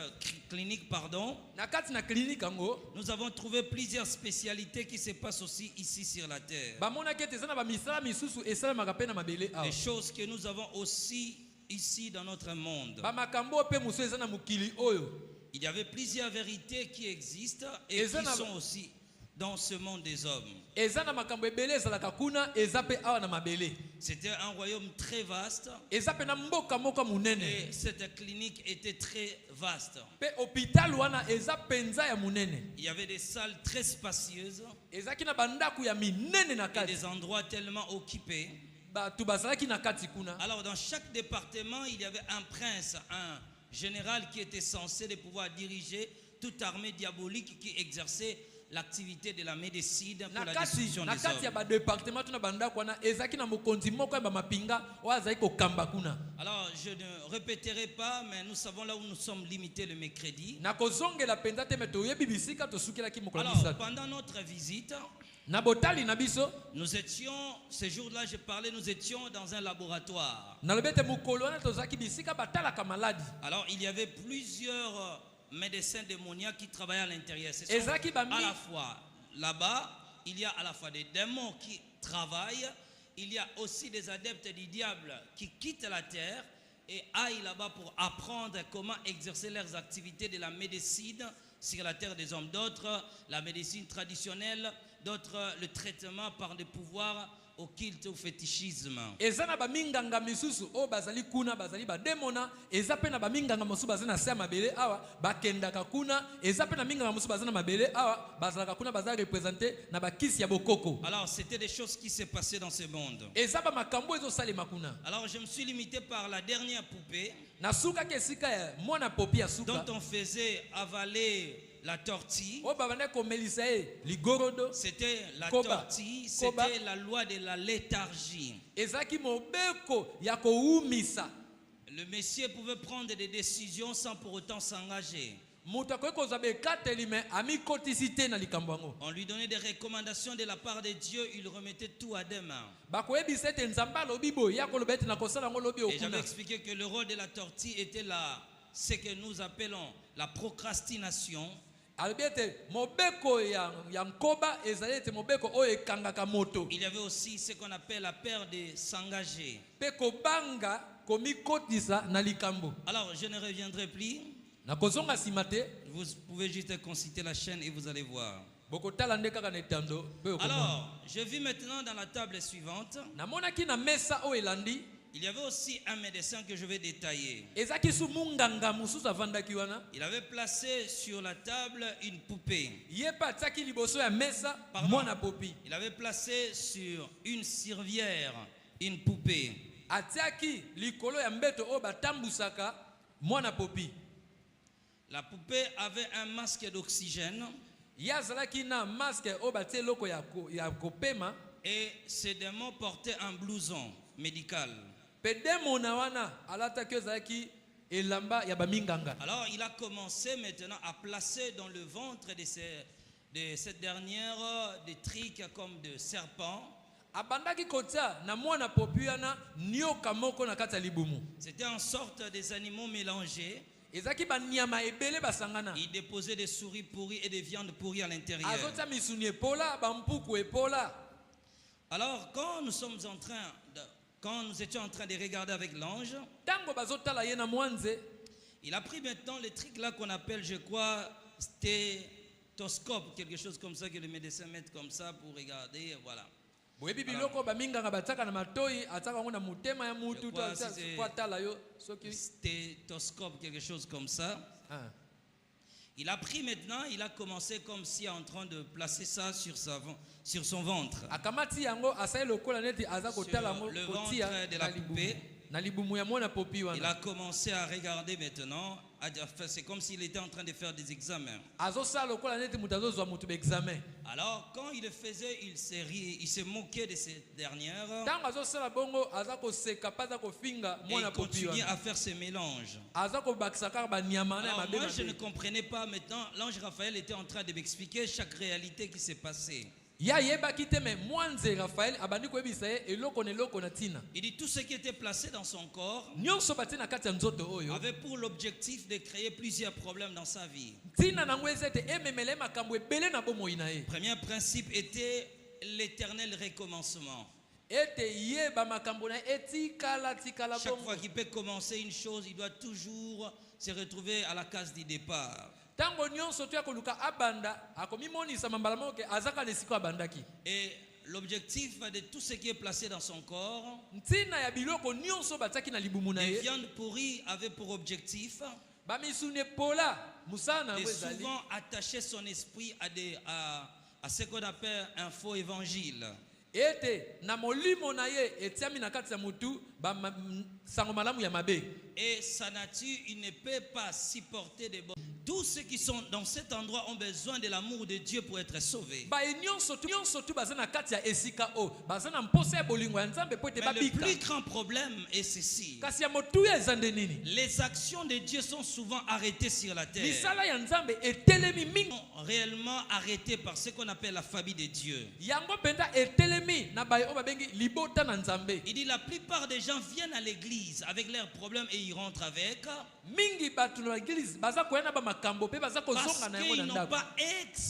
clinique, pardon, Na kati na clinique yango nous avons trouvé plusieurs spécialités qui se passent aussi ici sur la terre. bamonaki ete eza na bamisala misusu esalemaka pe na mabele awa. Des choses que nous avons aussi ici dans notre monde. Bamakambo pe mosusu eza na mokili oyo. Il y avait plusieurs vérités qui existent et Et ça qui n'a- sont aussi dans ce monde des hommes. Eza na makambo ebele ezalaka kuna eza pe awa na mabele. C'était un royaume très vaste Eza pe na mboka moko munene. et cette clinique était très vaste. Pe hôpital wana eza penza ya munene. Il y avait des salles très spacieuses Ezaki na bandako ya minene na et kati. des endroits tellement occupés. Bato bazalaki na kati kuna. Alors dans chaque département, il y avait un prince, un général qui était censé de pouvoir diriger toute armée diabolique qui exerçait l'activité de la médecine pour Na la kati destruction na des kati ya hommes. ba département tuna bandako wana ezaki na mokonzi moko ya bamapinga oyo azali kokamba kuna. Alors je ne répéterai pas, mais nous savons là où nous sommes limités le mercredi. Na kozongela penza te me toyebi bisika tosukelaki mokolo Alors misato. pendant notre visite, Na botali na biso nous étions, ce jour-là je parlais, nous étions dans un laboratoire. nalobi ete mokolo wana tozalaki bisika batalaka maladi. Alors il y avait plusieurs médecins démoniaques qui travaillaient à l'intérieur. Ce sont Ezaki bami- à la fois là-bas, il y a à la fois des démons qui travaillent, il y a aussi des adeptes du diable qui quittent la terre et aillent là-bas pour apprendre comment exercer leurs activités de la médecine sur la terre des hommes. D'autres, la médecine traditionnelle, d'autres, le traitement par des pouvoirs occultes, au fétichisme. Eza na baminganga misusu oyo bazali kuna bazali bademona. Eza pe na baminganga mosusu bazali na se ya mabele awa bakendaka kuna. Eza pe na minganga mosusu bazali na mabele awa bazalaka kuna bazali représente na bakisi ya bokoko. Alors, c'était des choses qui se passaient dans ce monde. Eza bamakambo ezosalema kuna. Alors, je me suis limité par la dernière poupée Nasukaki esika ya mwana popi ya suka dont on faisait avaler la tortille. oyo babandaki komelisa ye ligorodo. C'était la Koba. tortille, Koba. c'était la loi de la léthargie. Ezalaki mobeko ya koumisa. Le monsieur pouvait prendre des décisions sans pour autant s'engager. Moto akoki kozwa bekateli me amikotisi te na likambo yango. On lui donnait des recommandations de la part de Dieu, il remettait tout à des mains. Bakoyebisa ete nzambe alobi boye ya koloba ete nakosala yango lobi Et j'avais okuna. expliqué que le rôle de la tortille était ce que nous appelons la procrastination. alobi ete mobeko ya nkoba ezali ete mobeko oyo ekangaka moto. Il y avait aussi ce qu'on appelle la peur de s'engager. Pe kobanga komikotisa na likambo. Alors, je ne reviendrai plus. Nakozonga nsima te. Vous pouvez juste consulter la chaîne et vous allez voir. bokotala nde kaka na etando pe okomona. Alors, je vis maintenant dans la table suivante. Namonaki na mesa oyo elandi Il y avait aussi un médecin que je vais détailler. ezaki su munganga mosusu avandaki wana. Il avait placé sur la table une poupée. Ye mpe atiaki liboso ya mesa Pardon. mwana popi. Il avait placé sur une civière une poupée. Atiaki likolo ya mbeto oyo batambusaka mwana popi. La poupée avait un masque d'oxygène Ye azalaki na masque oyo batie eloko ya kopema. et ce démon portait un blouson médical. Pe demo na wana alataki oyo ezalaki elamba ya baminganga. Alors il a commencé maintenant à placer dans le ventre de cette dernière des trucs comme de serpents. Abandaki kotia na mwana popi wana nioka moko na kati ya libumu. C'était en sorte des animaux mélangés. Ezaki banyama ebele basangana. Il déposait des souris pourries et des viandes pourries à l'intérieur. Azotia misuni epola bampuku epola. Alors quand nous étions en train de regarder avec l'ange, Tango bazotala ye na mwanze, il a pris maintenant les trucs là qu'on appelle, je crois, stéthoscope, quelque chose comme ça que les médecins mettent comme ça pour regarder, voilà. boyebi biloko baminganga bataka na matoi ataka ngo na mutema ya mutu Je to crois si c'est- kwa tala yo soki. Stéthoscope, quelque chose comme ça. Ah. Il a pris maintenant, il a commencé comme si en train de placer ça sur son ventre. Akamati yango asai lokola neti aza kotala ngo le kotia ventre de la na libumu. poupée. Na libumu ya mwana popi Il wana. a commencé à regarder maintenant. C'est comme s'il était en train de faire des examens. Azosala lokola neti mutu azozwa mutu examen. Alors, quand il le faisait, il se moquait de ces dernières. Tango azosala bongo aza koseka pa aza kofinga Et mwana il popi continuait wana. à faire ces mélanges. Aza kobakisa kaka banyama na ya Alors, mabe moi, je ne mabe. comprenais pas maintenant. L'ange Raphaël était en train de m'expliquer chaque réalité qui s'est passée. Ya yebaki te me mwanze Raphaël abandi koyebisa ye eloko na eloko na tina. Il dit tout ce qui était placé dans son corps Nyonso batie na kati ya nzoto oyo. avait pour l'objectif de créer plusieurs problèmes dans sa vie. Tina nango eza ete ememele makambo ebele na bomoi na ye. Premier principe était l'éternel recommencement. Ete ye ba makambo na etikala tikala Chaque bongo. fois qu'il peut commencer une chose, il doit toujours se retrouver à la case du départ. Tango nyonso tu akoluka abanda akomimonisa mambala moke azaka na esika abandaki. Et l'objectif de tout ce qui est placé dans son corps, Ntina ya biloko nyonso batiaki na libumu na les ye. viandes pourries avaient pour objectif Ba misuni pola musana de ngo ezali. souvent attacher son esprit à ce qu'on appelle un faux évangile. Ete na molimo na ye etiami na kati ya mutu ba sango malamu ya mabe. Et sa nature, il ne peut pas supporter des bonnes. Tous ceux qui sont dans cet endroit ont besoin de l'amour de Dieu pour être sauvés. Ba nyonso tu baza na kati ya esika o baza na mposa ya bolingo ya Nzambe po ete Mais le babika. plus grand problème est ceci. Kasi ya motu ya ezande nini? Les actions de Dieu sont souvent arrêtées sur la terre. Misala ya Nzambe etelemi mingi. Sont réellement arrêtées par ce qu'on appelle la famille de Dieu. Yango penda etelemi na baye o babengi libota na Nzambe. Il dit la plupart des gens viennent à l'église avec leurs problèmes et ils rentrent avec. Mingi batu na église baza koyana ba makambo pe baza Parce kozonga na yango na qu'ils n'ont ndako. pas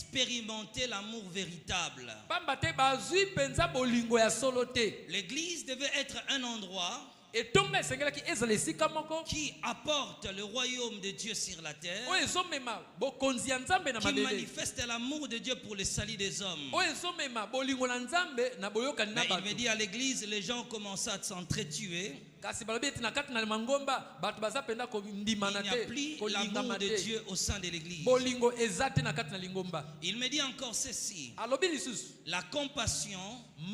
expérimenté l'amour véritable. Pamba te bazui penza bolingo ya solo te. L'église devait être un endroit Etonga esengelaki ezala esika moko qui apporte le royaume de Dieu sur la terre, oyo ezomema bokonzi ya Nzambe na qui mabele. manifeste l'amour de Dieu pour le salut des hommes. Oyo ezomema bolingo na Nzambe na boyokani na Mais il me bato. dit à l'église, les gens ont commencé à s'entretuer. Kasi balobi eti na kati na mangomba bato baza penda Il kondimana n'y a te plus kolingama l'amour de te. Dieu au sein de l'église. Bolingo eza te na kati na lingomba. Il me dit encore ceci. Alobi lisusu La compassion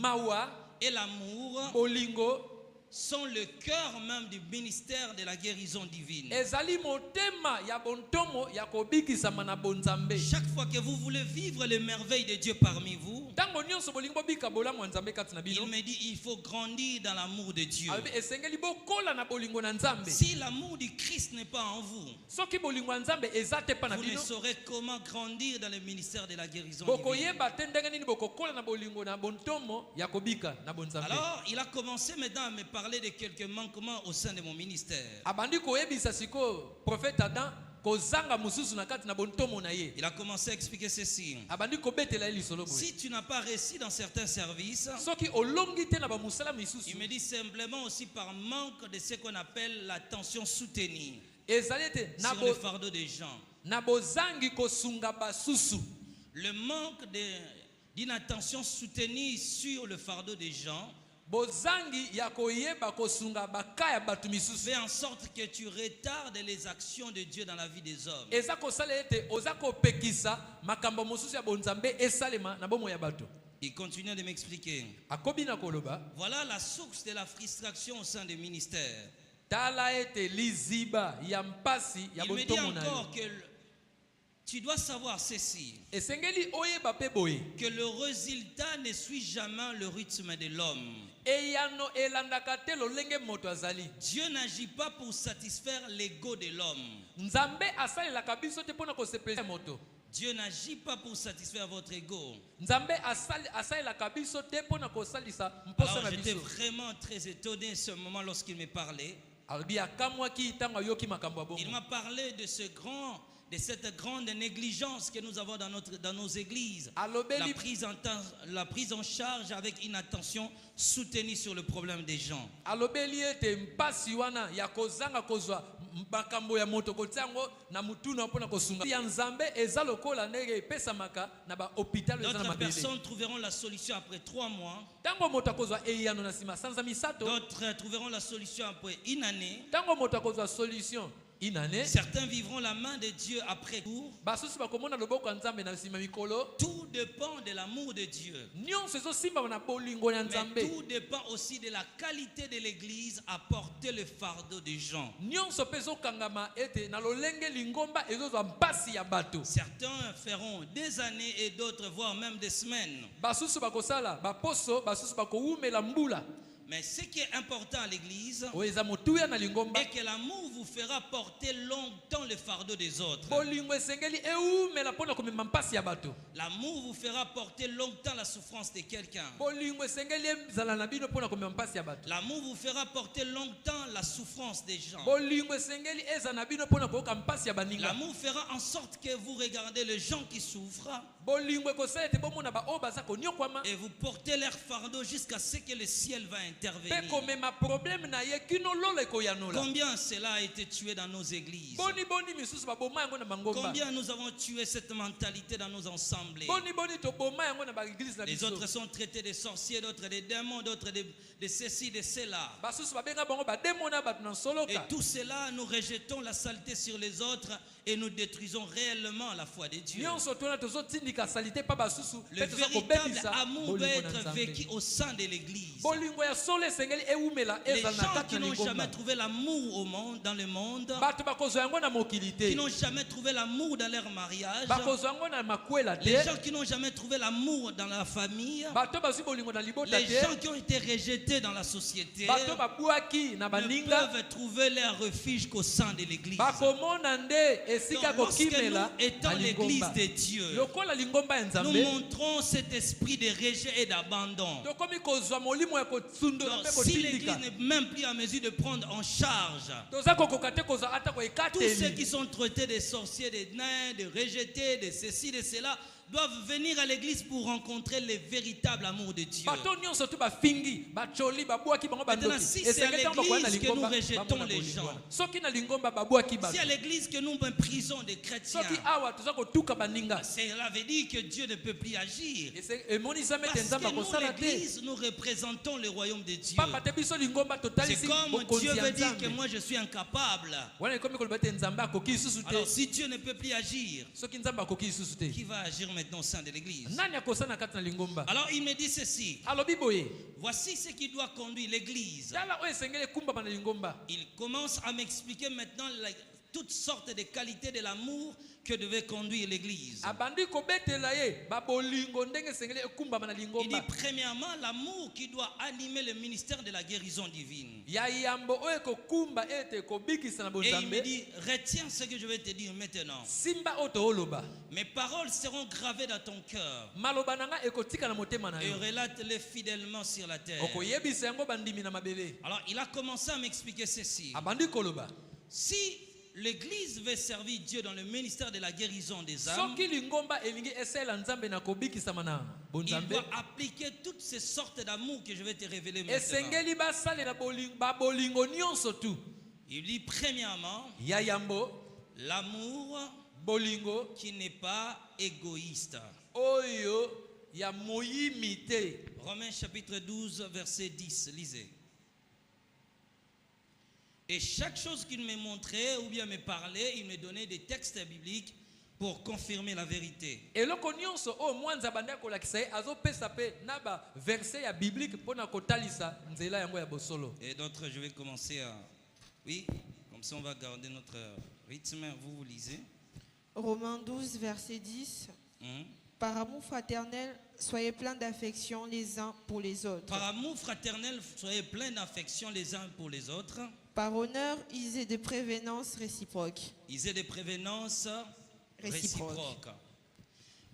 mawa et l'amour bolingo sont le cœur même du ministère de la guérison divine. ezali motema ya bontomo ya kobikisama na bonzambe. Chaque fois que vous voulez vivre les merveilles de Dieu parmi vous, Tango nyonso bolingo bobika bolamu ya Nzambe kati na bino. il me dit il faut grandir dans l'amour de Dieu. Alobi esengeli bokola na bolingo na Nzambe. Si l'amour du Christ n'est pas en vous, Soki bolingo ya Nzambe eza te pa na vous ne bino. saurez comment grandir dans le ministère de la guérison divine. Bokoyeba te ndenge nini bokokola na bolingo na bontomo ya kobika na bonzambe. Alors, il a commencé maintenant à me parler de quelques manquements au sein de mon ministère. Abandi koyebisa siko prophète Adam kozanga mususu na kati na bontomo na ye. Il a commencé à expliquer ceci. Abandi kobetela ye lisolo boye. Si tu n'as pas réussi dans certains services, Soki olongi te na ba musala misusu. il me dit simplement aussi par manque de ce qu'on appelle l'attention soutenue Ezali te na sur le fardeau des gens. na bozangi kosunga basusu. le manque d'une attention soutenue sur le fardeau des gens bozangi ya koyeba kosunga bakaya batu misusu fait en sorte que tu retardes les actions de Dieu dans la vie des hommes. eza kosala ete oza kopekisa makambo mosusu ya bonzambe esalema na bomo ya bato. Il continue de m'expliquer. Akobi na koloba Voilà la source de la frustration au sein des ministères. tala ete liziba ya mpasi ya Il me dit bontomo na yo. encore que tu dois savoir ceci, Esengeli oyeba pe boye que le résultat ne suit jamais le rythme de l'homme. eyano elandaka te lolenge moto azali. Dieu n'agit pas pour satisfaire l'ego de l'homme. Nzambe asalelaka biso te mpona kosepelisa moto. Dieu n'agit pas pour satisfaire votre ego. Nzambe asalelaka biso te mpona kosalisa mposa Alors na j'étais biso. vraiment très étonné ce moment lorsqu'il me parlait. Alobi akamwaki ntango ayoki makambo ya Il bongo. m'a parlé de cette grande négligence que nous avons dans nos églises. Alobeli La prise en charge avec une attention soutenue sur le problème des gens. alobeli ete mpasi wana ya kozanga kozwa makambo ya moto kotia yango na mutuna mpona kosunga ya nzambe eza lokola ndenge epesamaka na bahôpital eza na D'autres mabele. personnes trouveront la solution après 3 mois. Ntango moto akozwa eyano na nsima sanza misato, D'autres trouveront la solution après 1 année. ntango moto akozwa solution inane, Certains vivront la main de Dieu après coup. basusu bakomona loboko ya nzambe na nsima mikolo. Tout dépend de l'amour de Dieu. Nyonso ezosimba na bolingo ya Mais nzambe. tout dépend aussi de la qualité de l'église à porter le fardeau des gens. Nyonso mpe ezokangama ete na lolenge lingomba ezozwa mpasi ya bato. Certains feront des années et d'autres voire même des semaines. Basusu bakosala baposo, basusu bakowumela mbula. Mais ce qui est important à l'église, Oyo eza motuya na lingomba. est que l'amour vous fera porter longtemps le fardeau des autres. Bolingo esengeli eumela mpona komema mpasi ya bato. L'amour vous fera porter longtemps la souffrance de quelqu'un. Bolingo esengeli ezala na bino mpona komema mpasi ya bato. L'amour vous fera porter longtemps la souffrance des gens. Bolingo esengeli ezala na bino mpona koyoka mpasi ya baninga. L'amour fera en sorte que vous regardez les gens qui souffrent Bolingo ekosala ete bomona baoyo baza konyokwama et vous portez leur fardeau jusqu'à ce que le ciel va mpe intervenir. komema problème na ye kino lolo ekoyanola. Combien cela a été tué dans nos églises? Boni misusu baboma yango na bangomba. Combien nous avons tué cette mentalité dans nos assemblées? Boni toboma yango na baeglise na Les biso. autres sont traités de sorciers, d'autres de démons, d'autres de ceci, de cela. Basusu babenga bango bademona bato na Et soloka. tout cela, nous rejetons la saleté sur les autres et nous détruisons réellement la foi de Dieu. Nyonso tona tozotindika salite pa basusu. Le Pe toza véritable kobebisa amour doit bolingo na être Nzambe. vécu au sein de l'église. Bolingo ya solo esengeli eumela Les ezala na gens kati qui na n'ont lingomba. jamais trouvé l'amour au monde, dans le monde, Bato bakozwa yango na mokili te. qui n'ont jamais trouvé l'amour dans leur mariage, Bakozwa yango na makwela les te. gens qui n'ont jamais trouvé l'amour dans la famille, Bato bazwi bolingo na libota les gens te. qui ont été rejetés dans la société, Bato babwaki na ne baninga. peuvent trouver leur refuge qu'au sein de l'église. Bakomona nde esika Donc, lorsque nous kokimela étant na l'église lingomba. de Dieu, Lokola lingomba ya nous Nzambe. montrons cet esprit de rejet et d'abandon. Tokomi kozwa molimo ya kosundola Donc, mpe si l'église kotindika. n'est même plus en mesure de prendre en charge Toza kokoka te kozwa ata tous ceux koekateli. qui sont traités de sorciers, de nains, de rejetés, de ceci, de cela, doivent venir à l'église pour rencontrer le véritable amour de Dieu. Bato nyonso tu bafingi bacholi babwaki bango Maintenant, bandoki. si c'est à Esengeli ntango bakoya na l'église que nous lingomba, rejetons bamona les bolingo gens. wana. Soki na lingomba babwaki bato. Si à l'église que nous méprisons des chrétiens, Soki awa toza kotuka baninga. cela veut dire que Dieu ne peut plus agir. Emonisa mete Parce nzambe que nous, akosala te. l'église, nous représentons le royaume de Dieu. Papa te biso lingomba C'est totalisi comme bokonzi Dieu ya veut dire que Nzambe. moi je suis incapable. Wana ekomi koloba te nzambe akoki lisusu te. Alors si Dieu ne peut plus agir, Soki nzambe akoki lisusu te. qui va agir maintenant au sein de l'église? Nani akosana kati na lingomba? Alors il me dit ceci. Alobi boye. Voici ce qui doit conduire l'église. Tala oyo esengeli ekumbama na lingomba. Il commence à m'expliquer maintenant toutes sortes de qualités de l'amour que devait conduire l'église. Abandi kobetela ye babolingo ndenge esengeli ekumbama na Il dit lingomba. premièrement l'amour qui doit animer le ministère de la guérison divine. Ya yambo oyo ekokumba ete kobikisa na Et il me bonzambe. dit retiens ce que je vais te dire maintenant. Simba oto oloba. Mes paroles seront gravées dans ton cœur Maloba nanga ekotika na motema na et yo. relate-les fidèlement sur la terre. Okoyebisa yango bandimi na mabele. Alors il a commencé à m'expliquer ceci. Abandi koloba. Si l'église veut servir Dieu dans le ministère de la guérison des âmes, Soki lingomba elingi esela nzambe na kobikisa mana il bonzambe. doit appliquer toutes ces sortes d'amour que je vais te révéler maintenant. Esengeli basale na bolingo nyonso tu. Il dit premièrement Ya yambo l'amour bolingo qui n'est pas égoïste. oyo ya moyimi te. Romains chapitre 12, verset 10, lisez. Et chaque chose qu'il me montrait ou bien me parlait, il me donnait des textes bibliques pour confirmer la vérité. eloko nyonso oyo mwanza banda kolakisa ye azopesa pe na ba verset ya biblique mpona kotalisa nzela yango ya bosolo. Et d'autres, je vais commencer à... Oui, comme ça on va garder notre rythme. Vous lisez. Romains 12, verset 10. Mhm. Par amour fraternel, soyez pleins d'affection les uns pour les autres. Par amour fraternel, soyez pleins d'affection les uns pour les autres. Par honneur, usez de prévenance réciproque. Ils aient des prévenances Réciproque. réciproques.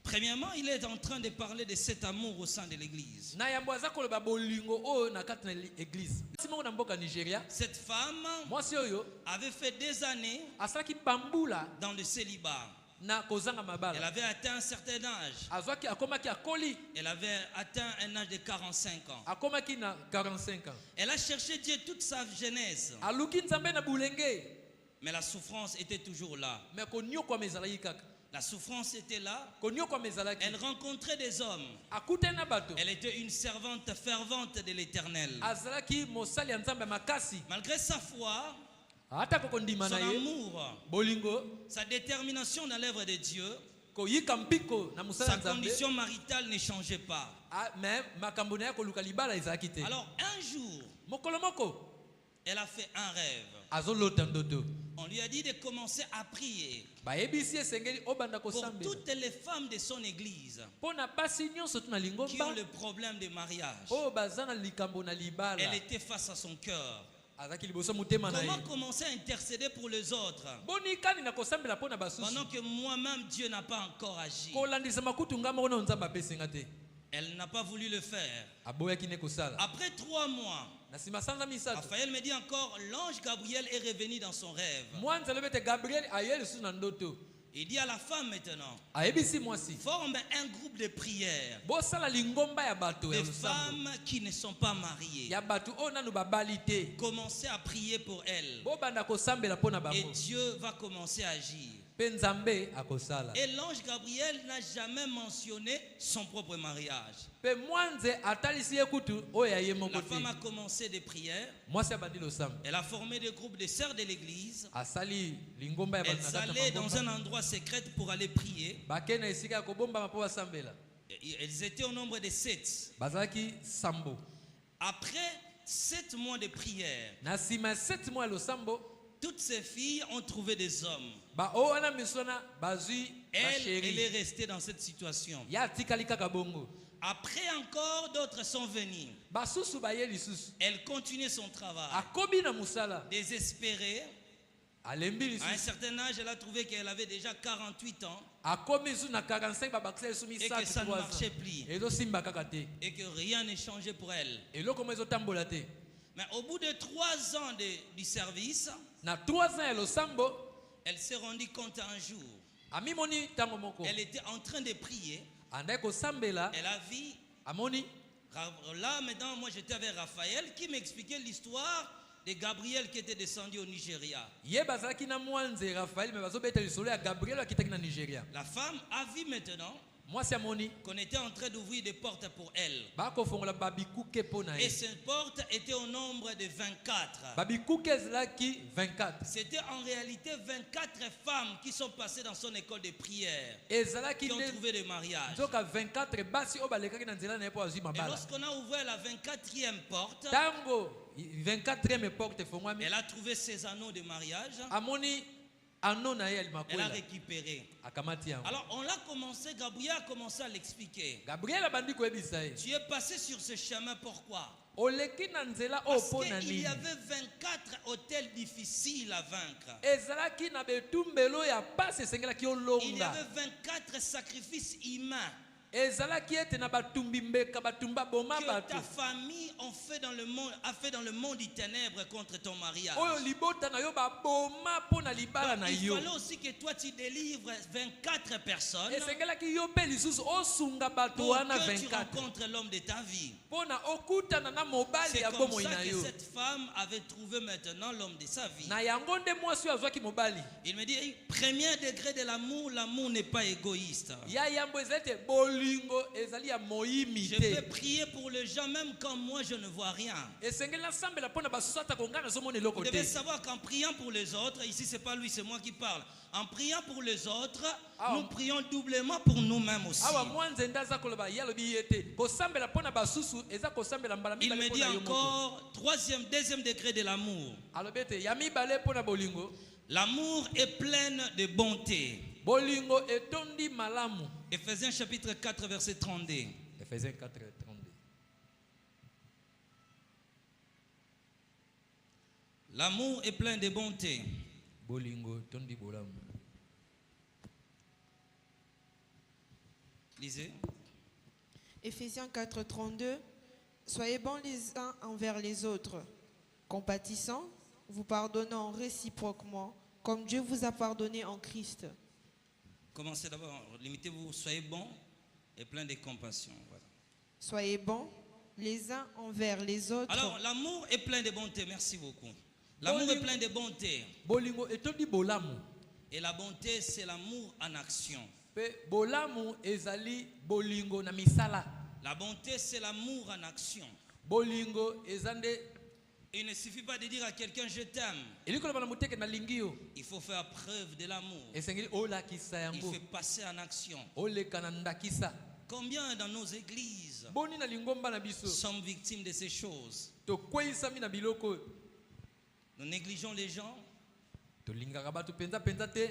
Premièrement, il est en train de parler de cet amour au sein de l'église. Na yambo aza koloba bolingo oyo na kati na église. Simoko na mboka Nigeria, Cette femme mwasi oyo avait fait des années asalaki bambula dans le célibat. na kozanga Elle mabala. avait atteint un certain âge. Azwaki akomaki akoli, Elle avait atteint un âge de 45 ans. akomaki na 45 ans. Elle a cherché Dieu toute sa jeunesse. Aluki nzambe na bulenge, Mais la souffrance était toujours là. me konyokwama ezalaki kaka. La souffrance était là. Konyokwama ezalaki. Elle rencontrait des hommes. Akutani na bato. Elle était une servante fervente de l'Éternel. Azalaki mosali ya nzambe makasi. Malgré sa foi, Ata kokondima son na ye, amour, bolingo, sa détermination dans l'œuvre de Dieu, koyika mpiko na mosala sa ya nzambe. condition maritale ne changeait pas. Me makambo na ye koluka libala ezalaki te. Alors un jour, Mokolo moko, elle a fait un rêve. azolota ndoto. On lui a dit de commencer à prier Bayebisi esengeli obanda pour kosambela. toutes les femmes de son église Pona basi nyonso tu na qui lingomba ont le problème de mariage. oyo baza na likambo na libala. Elle était face à son cœur. Azaki liboso motema na ye. Comment commencer à intercéder pour les autres Boni kani na kosambela pona basusu. pendant que moi-même Dieu n'a pas encore agi? Kolandisa makutu ngamba ona nzambe apesinga te. Elle n'a pas voulu le faire. Aboyaki ne kosala. Après 3 mois, Na sima sanza misato. Raphaël me dit encore, l'ange Gabriel est revenu dans son rêve. Mwanza lobete Gabriel ayeli su na ndoto. Il dit à la femme maintenant, Ayebisi mwasi. forme un groupe de prières. Bosala lingomba ya bato ya Des lusambo. femmes qui ne sont pas mariées. Ya bato oyo nanu babali te. Commencez à prier pour elles. Bobanda kosambela pona Et bango. Dieu va commencer à agir. Pe nzambe akosala. Et l'ange Gabriel n'a jamais mentionné son propre mariage. Pe mwanze atalisi ye kutu oyo ya ye moko La te. femme a commencé des prières. Mwasi abandi losambo. Elle a formé des groupes de sœurs de l'église. Asali lingomba ya Elles bato na kati allaient na dans un mangomba. endroit secret pour aller prier. Bake na esika ya kobomba po basambela. Et elles étaient au nombre de 7. Bazalaki sambo. Après 7 mois de prière, Na sima 7 mois ya losambo, toutes ces filles ont trouvé des hommes. ba oyo wana misona bazwi Elle est basheri. restée dans cette situation. Ya tikali kaka bongo. Après encore, d'autres sont venus. Basusu baye lisusu. Elle continuait son travail. Akobi na musala. Désespérée, Alembi à un lisusu. certain âge, elle a trouvé qu'elle avait déjà 48 ans Akomi zu na 45 babakisa lisusu et que ça ne misatu. marchait plus Ezo simba kaka te. et que rien ne changeait pour elle. Eloko mo ezotambola te. Mais au bout de 3 ans du service, Na 3 ans ya losambo, elle s'est rendue compte un jour. amimoni tango moko. Elle était en train de prier. Andai kosambela, Elle a vu. amoni Là, maintenant, moi j'étais avec Raphaël qui m'expliquait l'histoire de Gabriel qui était descendu au Nigeria. ye bazalaki na mwanze Raphaël me bazobeta lisolo ya Gabriel akitaki na Nigeria. La femme a vu maintenant Mwasi amoni qu'on était en train d'ouvrir des portes pour elle. bakofongola babikuke po na Et ye. ces portes étaient au nombre de 24. Babikuke ezalaki 24. C'était en réalité 24 femmes qui sont passées dans son école de prière, Ezalaki qui ont nde trouvé des mariages. nzoka 24 basi oyo balekaki na nzela na ye po azwi Et mabala. lorsqu'on a ouvert la 24e porte, Tango 24e porte efongwami, elle a trouvé ses anneaux de mariage. amoni ano na ye Elle a alimakwela récupéré. akamati yango. Alors on l'a commencé, Gabriel a commencé à l'expliquer. Gabriel abandi koyebisa ye Tu es passé sur ce chemin, pourquoi? oleki na nzela oyo Parce mpo na qu'il nini. y avait 24 hôtels difficiles à vaincre. Ezalaki na betumbelo ya pasi esengelaki Il y olonga. avait 24 sacrifices humains ezalaki ete na batumbi mbeka batumba boma que bato ta famille a fait dans le monde du ténèbre contre ton mariage. oyo libota na yo baboma mpo na libala Donc, na il yo fallait aussi que toi tu délivres 24 personnes esengelaki yo mpe lisusu osunga bato pour wana que tu 24 rencontres l'homme de ta vie. mpo na okutana na mobali C'est ya comme bomoi ça na que yo cette femme avait trouvé maintenant l'homme de sa vie. na yango nde mwasi oyo azwaki mobali Il me dit, premier degré de l'amour, l'amour n'est pas égoïste. ya yambo ezali te bolingo ezali ya moyimi Je peux te prier pour les gens même quand moi je ne vois rien. esengeli nasambela mpo na basusu ata konga nazomona Vous eloko devez te savoir qu'en priant pour les autres, ici c'est pas lui, c'est moi qui parle. En priant pour les autres, Ah. nous prions doublement pour nous-mêmes aussi. awa mwa nzenda aza koloba ye alobi ye te kosambela mpo na basusu eza kosambela mbala Il mibale me mpo dit na yo moko encore, deuxième degré de l'amour. alobi ete ya mibale mpo na bolingo L'amour est plein de bonté. bolingo etondi malamu Éphésiens chapitre 4, verset 32. Ephésiens 4:32 L'amour est plein de bonté. bolingo etondi bolamu Lisez. Éphésiens 4, 32. Soyez bons les uns envers les autres, compatissants, vous pardonnant réciproquement, comme Dieu vous a pardonné en Christ. Commencez d'abord, limitez-vous, soyez bons et plein de compassion. Voilà. Soyez bons les uns envers les autres. Alors, l'amour est plein de bonté, merci beaucoup. L'amour est plein de bonté. bolingo etondi bolamu Et la bonté, c'est l'amour en action. mpe bolamu ezali bolingo na misala La bonté, c'est l'amour en action. bolingo eza nde Il ne suffit pas de dire à quelqu'un je t'aime. elingi koloba na moteke nalingi yo Il faut faire preuve de l'amour. esengeli olakisa Il yango faut passer en action. oleka na ndakisa Combien dans nos églises boni na lingomba na biso sommes victimes de ces choses? tokweyisami na biloko oyo Nous négligeons les gens tolingaka bato mpenza mpenza te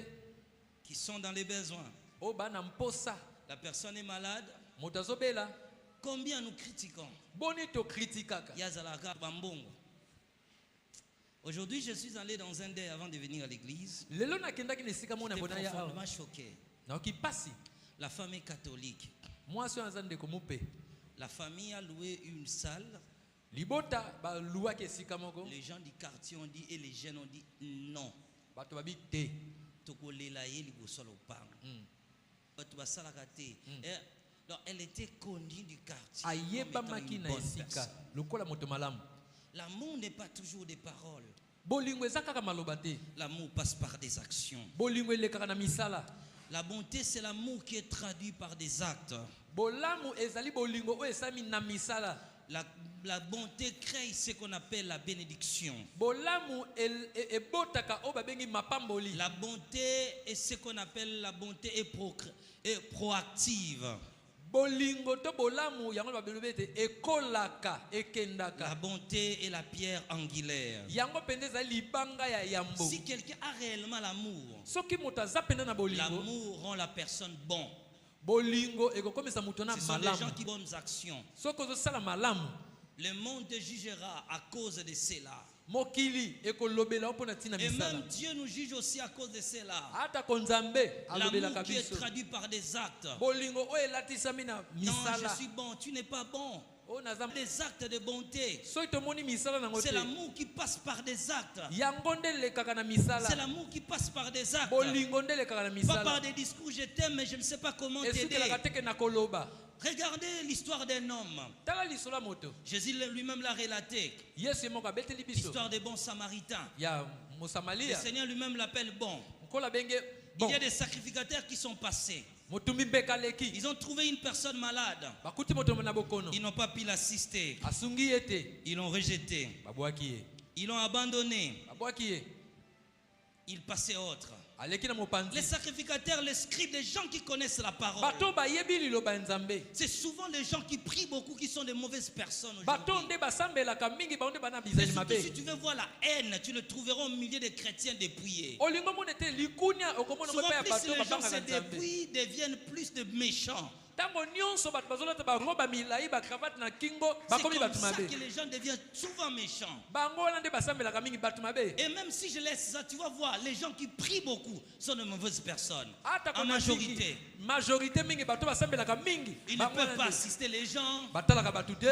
qui sont dans les besoins. oyo baa na mposa La personne est malade. moto azobela Combien nous critiquons? boni tokritikaka Yazalaka Bambongo. Aujourd'hui, je suis allé dans un dé avant de venir à l'église. lelo nakendaki na esika mona J'étais mpona ya awa profondément choqué. naoki pasi La famille catholique. mwasi oyo aza ndeko mope La famille a loué une salle. libota baluwaki esika moko Les gens du quartier ont dit et les jeunes ont dit non. bato babi te Tokolela ye liboso ya lopango. Mm. Bato basalaka te. Et donc, elle était connue du quartier. comme ayebamaki étant na une bonne esika personne. lokola moto malamu L'amour n'est pas toujours des paroles. bolingo eza kaka maloba te L'amour passe par des actions. bolingo elekaka na misala La bonté, c'est l'amour qui est traduit par des actes. bolamu ezali bolingo oyo esami na misala La bonté crée ce qu'on appelle la bénédiction. bolamu ebotaka oyo babengi mapamboli La bonté est ce qu'on appelle la bonté est proactive. bolingo to bolamu yango babelobi ete ekolaka La ekendaka bonté est la pierre angulaire. yango mpenza ezali libanga ya yambo Si quelqu'un a réellement l'amour, soki moto aza mpenza na bolingo l'amour rend la personne bon. bolingo ekokomisa moto na Ce sont des gens malamu qui ont bonnes actions. soki ozosala malamu Le monde te jugera à cause de cela. mokili ekolobela mpo na ntina Et misala même Dieu nous juge aussi à cause de cela. atako nzambe alobelaka L'amour qui est biso traduit par des actes. bolingo oyo elatisami na Non, je misala suis bon, tu n'es pas bon. oyo naza Des actes de bonté. soki tomoni misala nango C'est te l'amour qui passe par des actes. yango nde elekaka na C'est misala l'amour qui passe par des actes. bolingo nde elekaka na Pas misala par des discours, je t'aime, mais je ne sais pas comment t'aider. esukelaka teke na koloba Regardez l'histoire d'un homme. tala lisolo ya moto Jésus lui-même l'a relaté. yesu ye moko abeteli biso L'histoire des bons samaritains. ya Le mosamalia Seigneur lui-même l'appelle bon. nkola benge Il bon y a des sacrificateurs qui sont passés. motumbi mbeka aleki Ils ont trouvé une personne malade. bakuti moto na bokono Ils n'ont pas pu l'assister. asungi ye te Ils l'ont rejeté. babwaki ye Ils l'ont abandonné. babwaki ye Ils passaient autre. aleki na Les mopanzi sacrificateurs, les scribes, les gens qui connaissent la parole. bato bayebi liloba ya nzambe C'est souvent les gens qui prient beaucoup qui sont des mauvaises personnes bato aujourd'hui. nde basambelaka mingi bango nde bana Mais bizali surtout, mabe si tu veux voir la haine, tu le trouveras au milieu des chrétiens dépouillés. olingo mona ete likunia okomona Souvent, mpe ya plus bato les gens babangaka se nzambe dépouillent, deviennent plus de méchants. tango nyonso bato bazolata bango bamilai bakravate na kingo C'est bakomi comme bato ça mabe que les gens deviennent souvent méchants. bango wana nde basambelaka mingi bato mabe. Et même si je laisse ça, tu vas voir, les gens qui prient beaucoup sont de mauvaises personnes. ata En majorité. majorité mingi bato basambelaka mingi Ils ne peuvent pas assister les gens. batalaka bato te.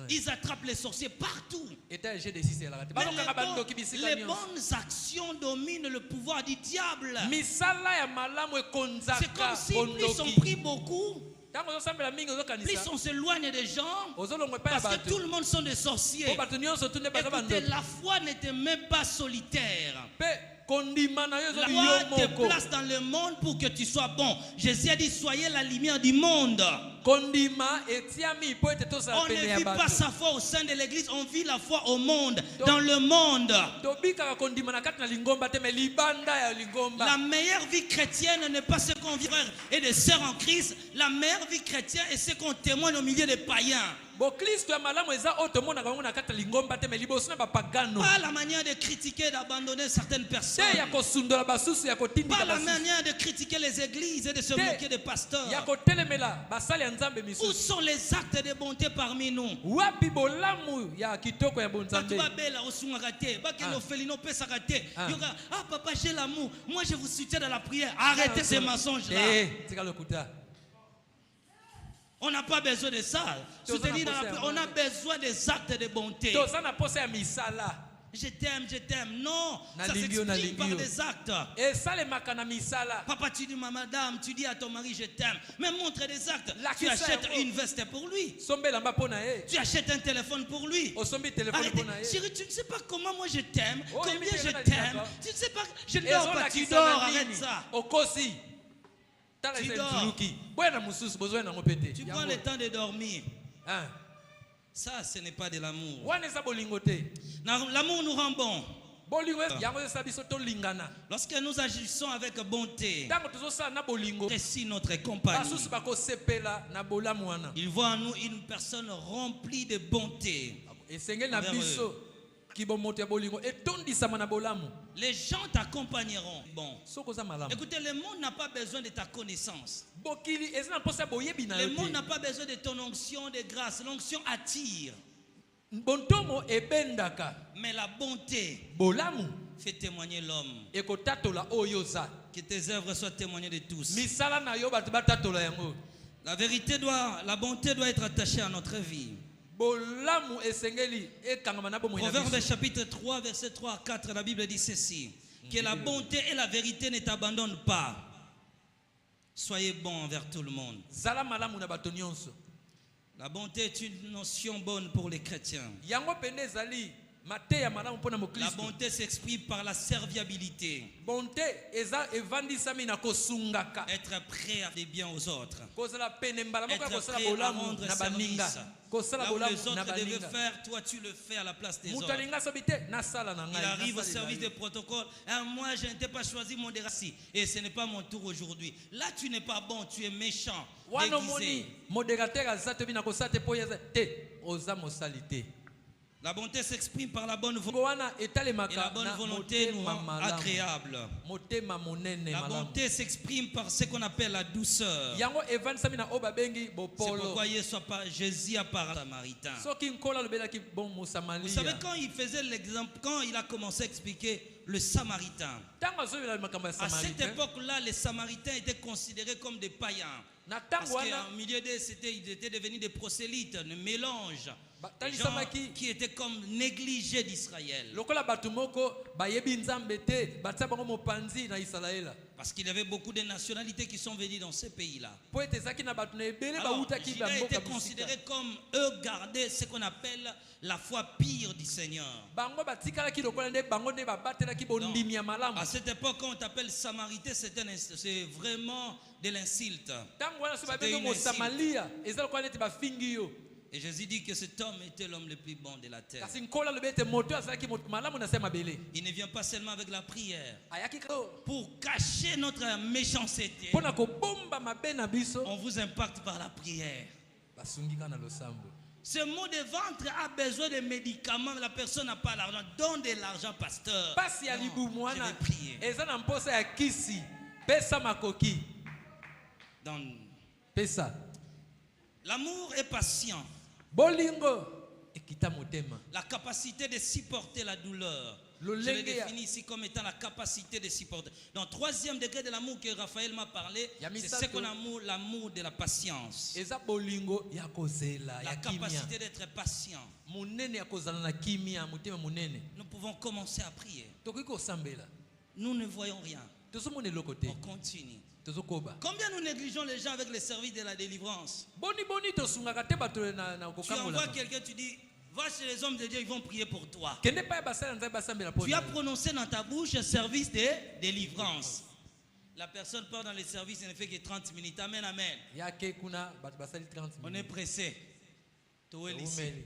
Ils attrapent les sorciers partout. Eta ege de sisi elaka te Mais balokaka bandoki bisika les nyonso bonnes actions dominent le pouvoir du diable. misala ya malamu C'est comme ekonzaka si plus on bondoki prie beaucoup, ntango ozosambela mingi plus ozokanisa on s'éloigne des gens. ozolongwa epai ya Parce que bato tout le monde sont des sorciers. po bato nyonso tu nde baza Écoutez, bandoki la foi n'était même pas solitaire. mpe kondima na yo La ezoli foi yo te moko place dans le monde pour que tu sois bon. Jésus a dit, soyez la lumière du monde. kondima etiami po ete On tozala ne pene ya vit pas bato sa foi au sein de l'église, on vit la foi au monde, dans le monde. tobikaka kondima na kati na lingomba te me libanda ya lingomba La meilleure vie chrétienne n'est pas ce qu'on vit frères et des sœurs en Christ. La meilleure vie chrétienne est ce qu'on témoigne au milieu des païens. bokristo ya malamu eza oyo tomonaka bango na kati ya lingomba te me liboso na bapagano Pas la manière de critiquer, d'abandonner certaines personnes. te ya kosundola basusu ya Pas kotindika la basusu manière de critiquer les églises et de se Te- moquer des pasteurs. ya kotelemela basali ya nzambe Où misusu sont les actes de bonté parmi nous? wapi bolamu ya kitoko ya bonzambe Bato babela osungaka te, bakende ofelino opesaka te. Ah. Yoka, ah papa j'ai l'amour, moi je vous soutiens dans la prière. Arrêtez ces mensonges là. tika lokuta On n'a pas besoin de ça. Tu as Soutenir dans la besoin prière, on a besoin des actes de bonté. toza na posa ya misala Je t'aime, je t'aime. Non, ça Nalingio, s'exprime par nalingio. des actes. esalemaka na misala Papa, tu dis ma madame, tu dis à ton mari je t'aime. Mais montre des actes. La Tu kisa achètes yango. une veste pour lui. sombe elamba mpo na ye Tu achètes un téléphone pour lui. osombi telefone Arrêtez. mpo na ye Chérie, tu ne sais pas comment moi je t'aime. Oh, Combien limite, je regarde, t'aime. d'accord. Tu ne sais pas. Je ne dors pas. Tu dors, arrête ça. okosi tala Tu eza dors. ntuluki boya na mosusu bozwa nango mpe te Tu prends le temps de dormir. Ah. Ça, ce n'est pas de l'amour. wana eza bolingo te L'amour nous rend bon. bolingo yango esala biso tolingana Lorsque nous agissons avec bonté, ntango tozosala na bolingo apprécie notre compagnie. basusu bakosepela na bolamu wana Il voit en nous une personne remplie de bonté. esengeli na Envers biso kibomoto ya bolingo etondisama na bolamu Les gens t'accompagneront. Bon. soki oza malamu Écoutez, le monde n'a pas besoin de ta connaissance. bokili eza na mposa ya boyebi na Le yo monde n'a te pas besoin de ton onction de grâce. L'onction attire. bontongo ebendaka Mais la bonté bolamu fait témoigner l'homme. ekotatola oyo oza Que tes œuvres soient témoignées de tous. misala na yo bato batatola yango La bonté doit être attachée à notre vie. bolamu esengeli ekangama na bomoi na Proverbe biso chapitre 3, verset 3 à 4, la Bible dit ceci. Que la bonté et la vérité ne t'abandonnent pas. Soyez bons envers tout le monde. zala malamu na bato nyonso La bonté est une notion bonne pour les chrétiens. yango pene ezali mateya malamu mpo na La mokristo bonté s'exprime par la serviabilité. bonte eza evandisami na kosungaka Être prêt à faire bien aux autres. kozala pene mbala moko ya Être kosala prêt à bolamu rendre na baninga service. kosala Là où bolamu les na autres devaient baninga faire, toi tu le fais à la place des moto autres. alinga sobi te nasala na Il ngai arrive au nasalela service ye. des protocoles. Ah, moi, je n'étais pas choisi mon déraci. Et ce n'est pas mon tour aujourd'hui. Là, tu n'es pas bon, tu es méchant. wana déguisé. omoni modérateur aza tobi na kosala te mpo ye aza te oza mosali te La bonté s'exprime par la bonne volonté. bongo wana Et la etalemaka bonne na volonté nous motema rend malamu agréable. motema monene La malamu bonté s'exprime par ce qu'on appelle la douceur. yango evandisami na oyo babengi C'est bopolo pourquoi Jésus a parlé aux Samaritains. soki nkolo alobelaki bon Vous savez, mosamalia quand il faisait l'exemple, quand il a commencé à expliquer le Samaritain, ntango azobela makambo ya à cette samaritain époque-là, les Samaritains étaient considérés comme des païens. na Parce ntango wana qu'au milieu d'eux, ils étaient devenus des prosélytes, des mélanges. Ba- Des gens talisamaki qui étaient comme négligés d'Israël. lokola bato moko bayebi nzambe te batia bango mopanzi na isalaela Parce qu'il y avait beaucoup de nationalités qui sont venues dans ces pays-là. po ete ezalaki na bato na ebele Alors, bautaki Juda bamboka était bisika considéré comme eux garder ce qu'on appelle la foi pire du Seigneur. bango batikalaki lokola nde bango nde babatelaki bondimi ya malamu À cette époque, quand on t'appelle Samarité, c'est vraiment de l'insulte. ntango wana so C'était babengi une mosamalia eza lokola neti bafingi yo Et Jésus dit que cet homme était l'homme le plus bon de la terre. kasi nkolo alobi ete moto oyo azalaki moto malamu na se ya mabele Il ne vient pas seulement avec la prière. ayaki kaka Pour cacher notre méchanceté, mpo na kobomba mabe na biso on vous impacte par la prière. basungi kaka na losambo Ce mot de ventre a besoin de médicaments. La personne n'a pas l'argent. Donne de l'argent, pasteur. pasi ya Non, libumu je wana vais prier. eza na mposa ya kisi pesa makoki dans... Pesa. L'amour est patient. Bolingo ekita motema. La capacité de supporter la douleur. Le Je l'ai lenge ya- défini ici comme étant la capacité de supporter. Donc, troisième degré de l'amour que Raphaël m'a parlé, Ya c'est misato. ce qu'on a l'amour de la patience. Eza bolingo ya kozela La ya kimia. capacité d'être patient. Munene ya kozala na kimia motema munene. Nous pouvons commencer à prier. Tokoki kosambela. Nous ne voyons rien. Tozomona eloko te. On continue. Tozokoba. Combien nous négligeons les gens avec les services de la délivrance? Boni tosungaka te bato na Tu kokangola. envoies quelqu'un, tu dis, va chez les hommes de Dieu, ils vont prier pour toi. Kende pa ya basala nzambe basambela Tu as pona. prononcé dans ta bouche service de délivrance. La personne part dans les services, elle ne fait que 30 minutes. Amen, amen. Yake kuna bato basali 30 On est minutes. pressé. Toel ici. Umeli.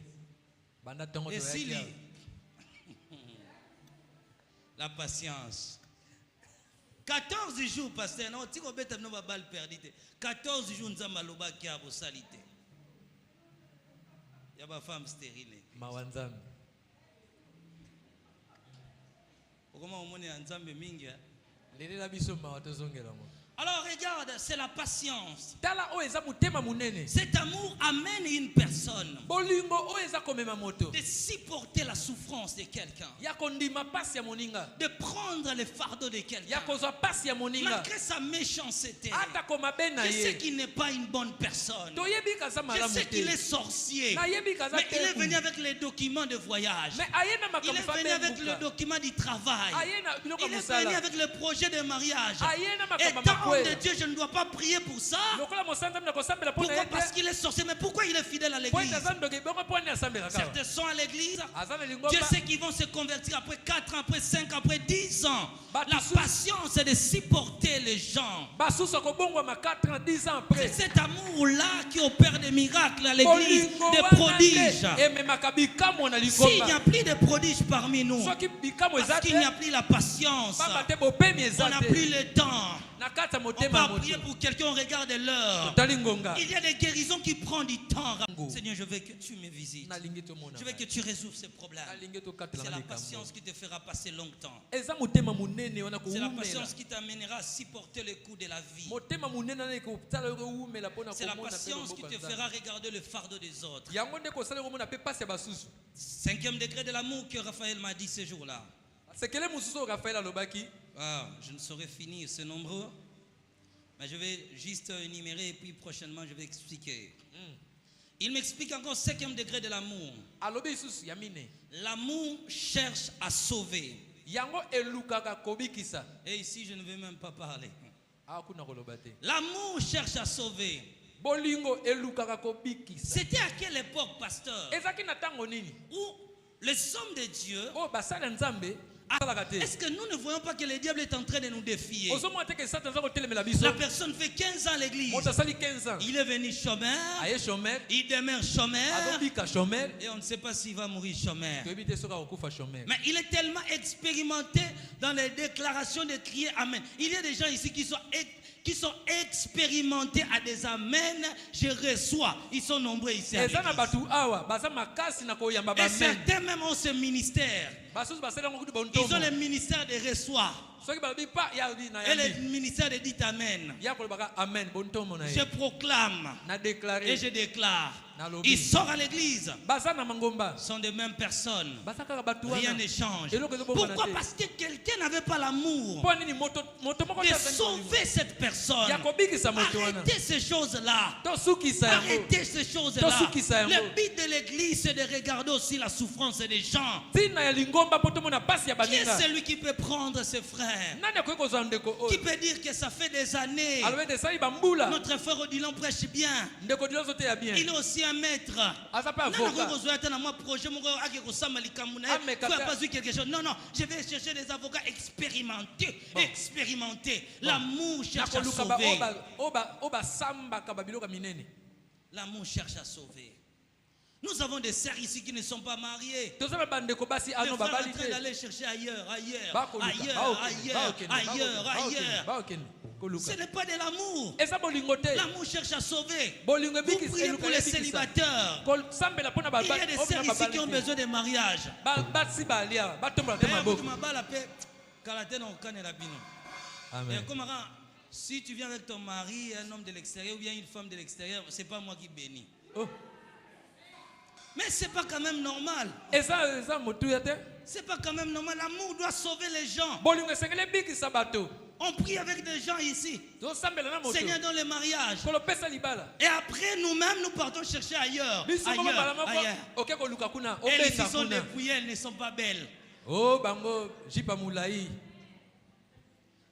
Banda tongo Et to si yake. la patience. 14 jours, pasteur. Non, tu vas mettre une balle perdue. 14 jours, nous avons loba qui a vos salités. Il y a ma femme stérile. Mawanzambe. Comment on est en Zambie mingi? Lele la biso mawa tozongela mo. Alors regarde, c'est la patience. Tala o eza motema munene. Cet amour amène une personne Bolingo o eza komema moto. de supporter la souffrance de quelqu'un, Ya kondima pasi ya moninga. de prendre le fardeau de quelqu'un, Ya kozwa pasi ya moninga. malgré sa méchanceté. Ata komabe na Je sais ye. qu'il n'est pas une bonne personne. Toyebi kaza Je malamu sais qu'il est te. sorcier. Na yebi kaza Mais il est te. venu avec les documents de voyage. Mais ayena Il est makamfa venu avec le bebuka. document du travail. Ayena biloko Il est musala. venu avec le projet de mariage. Ayena Et makamfa tant de makwela. Dieu, je ne dois pas prier pour ça. Lokola mosanda na kosambela pona Pourquoi? ye. Parce qu'il est sorcier. Mais pourquoi il est fidèle à Po l'église? eza ndoke bongo pona ya sambela ka. Certains sont à l'église. Azana Dieu lingomba. sait qu'ils vont se convertir après 4 ans, après 5 ans, après 10 ans. Bah, La tu sais- patience, c'est de supporter les gens. Basusa kobongwa ma 4 ans 10 ans C'est après. cet amour-là qui opère des miracles à l'église, Bolingo des wana nde prodiges. ememaka bikamo na S'il n'y lingomba. a plus de prodiges parmi nous, Soki bikamo eza parce te. qu'il n'y a plus la patience, Pamba te bopemi on eza n'a te. plus le temps. Na kata On motema va prier moto. pour quelqu'un, on regarde l'heure. Tali ngonga. Il y a des guérisons qui prennent du temps. Ngo. Seigneur, je veux que tu me visites. Nalingi tomona. Je veux que tu résolves ces problèmes. Nalingi tokatela C'est la likambo. patience qui te fera passer longtemps. Eza motema munene wana C'est la koumela. patience qui t'amènera à supporter les coups de la vie. Motema munene na kotala yo koumela pona C'est la komona pe patience qui loboko te ya fera Nzambe. regarder le fardeau des autres. Yango nde kosala komona pe pasi ya basusu. 5e degré de l'amour que Raphaël m'a dit ce jour-là. Sekele mususu oyo Raphaël alobaki. Ah, je ne saurais finir, c'est nombreux. Mais je vais juste énumérer et puis prochainement je vais expliquer. Il m'explique encore 5e degré de l'amour. Alobi isusu ya mine. L'amour cherche à sauver. Yango elukaka kobikisa. Et ici, je ne vais même pas parler. Akuna koloba te. L'amour cherche à sauver. Bolingo elukaka kobikisa. C'était à quelle époque, pasteur, Ezaki na tango nini? où les hommes de Dieu, Oh basala Nzambe asalaka te. est-ce que nous ne voyons pas que le diable est en train de nous défier? Ozomona te ke Satan aza kotelemela biso. La personne fait 15 ans à l'église. Moto asali 15 ans. Il est venu chômeur. Aye chômeur. Il demeure chômeur. Azobika chômeur. Et on ne sait pas s'il va mourir chômeur. Toyebi te soki akokufa chômeur. Mais il est tellement expérimenté dans les déclarations de crier Amen. Il y a des gens ici qui sont expérimentés à des Amen. Je reçois. Ils sont nombreux ici. à Eza na l'église. batu awa baza makasi na koyamba Et ba men. certains même ont ce ministère. Basusu basala ngo kudu Ils ont bontomo. le ministère de reçoit Soki balobi pa ya di na et le yambi. ministère de dit Amen. Ya kolobaka amen bontomo na Je ye. proclame Na et déclarer. je déclare. Nalobi. Ils sortent à l'église. Baza na mangomba. Sont des mêmes personnes. Baza kaka batu Rien wana. ne change. Eloko ezobomana Pourquoi? te. Parce que quelqu'un n'avait pas l'amour Mpo nini moto moko de te azali kolinga. sauver cette personne. Ya kobikisa moto wana. Arrêtez ces choses-là. Tosukisa yango. Arrêtez ces choses-là. Tosukisa yango. Le but de l'église, c'est de regarder aussi la souffrance des gens. Tina ya lingomba mpo tomona pasi ya Qui est baninga. celui qui peut prendre ses frères? Nani akoki kozwa ndeko Qui oyo? peut dire que ça fait des années? Alobi ete esali bambula. Notre frère Odilon prêche bien. Ndeko dilonso te ya bien. Il est aussi un maître. Aza pe Non, avocat. Ah, mais tu n'as kaka- pas eu quelque chose. Non, non, je vais chercher des avocats expérimentés. Bon. Expérimentés. L'amour cherche à Nakoluka ba sauver. oyo basambaka babiloko minene. L'amour cherche à sauver. Nous avons des sœurs ici qui ne sont pas mariées. Toza na bandeko basi Les ano frères babali en train te. d'aller chercher ailleurs, ailleurs, Bakoluka, ailleurs, baokende, ailleurs, baokende, ailleurs, baokende, ailleurs. baokende, koluka. Ce n'est pas de l'amour. Eza bolingo te. L'amour cherche à sauver. Bolingo Vous ebikisa priez eluka pour les ebikisa. célibataires. Sambela mpona Il y a des sœurs ici qui ont besoin de mariage. basi balia batombola te Eh, maboko. kutu mabala pe, kala te na okane na bino. Amen. Eh, komaka, Si tu viens avec ton mari, un homme de l'extérieur ou bien une femme de l'extérieur, c'est pas moi qui bénis. Oh. Mais c'est pas quand même normal. Et ça motu yate. C'est pas quand même normal. L'amour doit sauver les gens. Bolingo sengele biki sabato. On prie avec des gens ici. To sambela na moto. Seigneur, dans les mariages. Kolo pesa libala. Et après, nous-mêmes, nous partons chercher ailleurs. Ailleurs. OK ko luka kuna. Et les filles sont dépouillées, elles ne sont pas belles. Oh bango jipa mulai.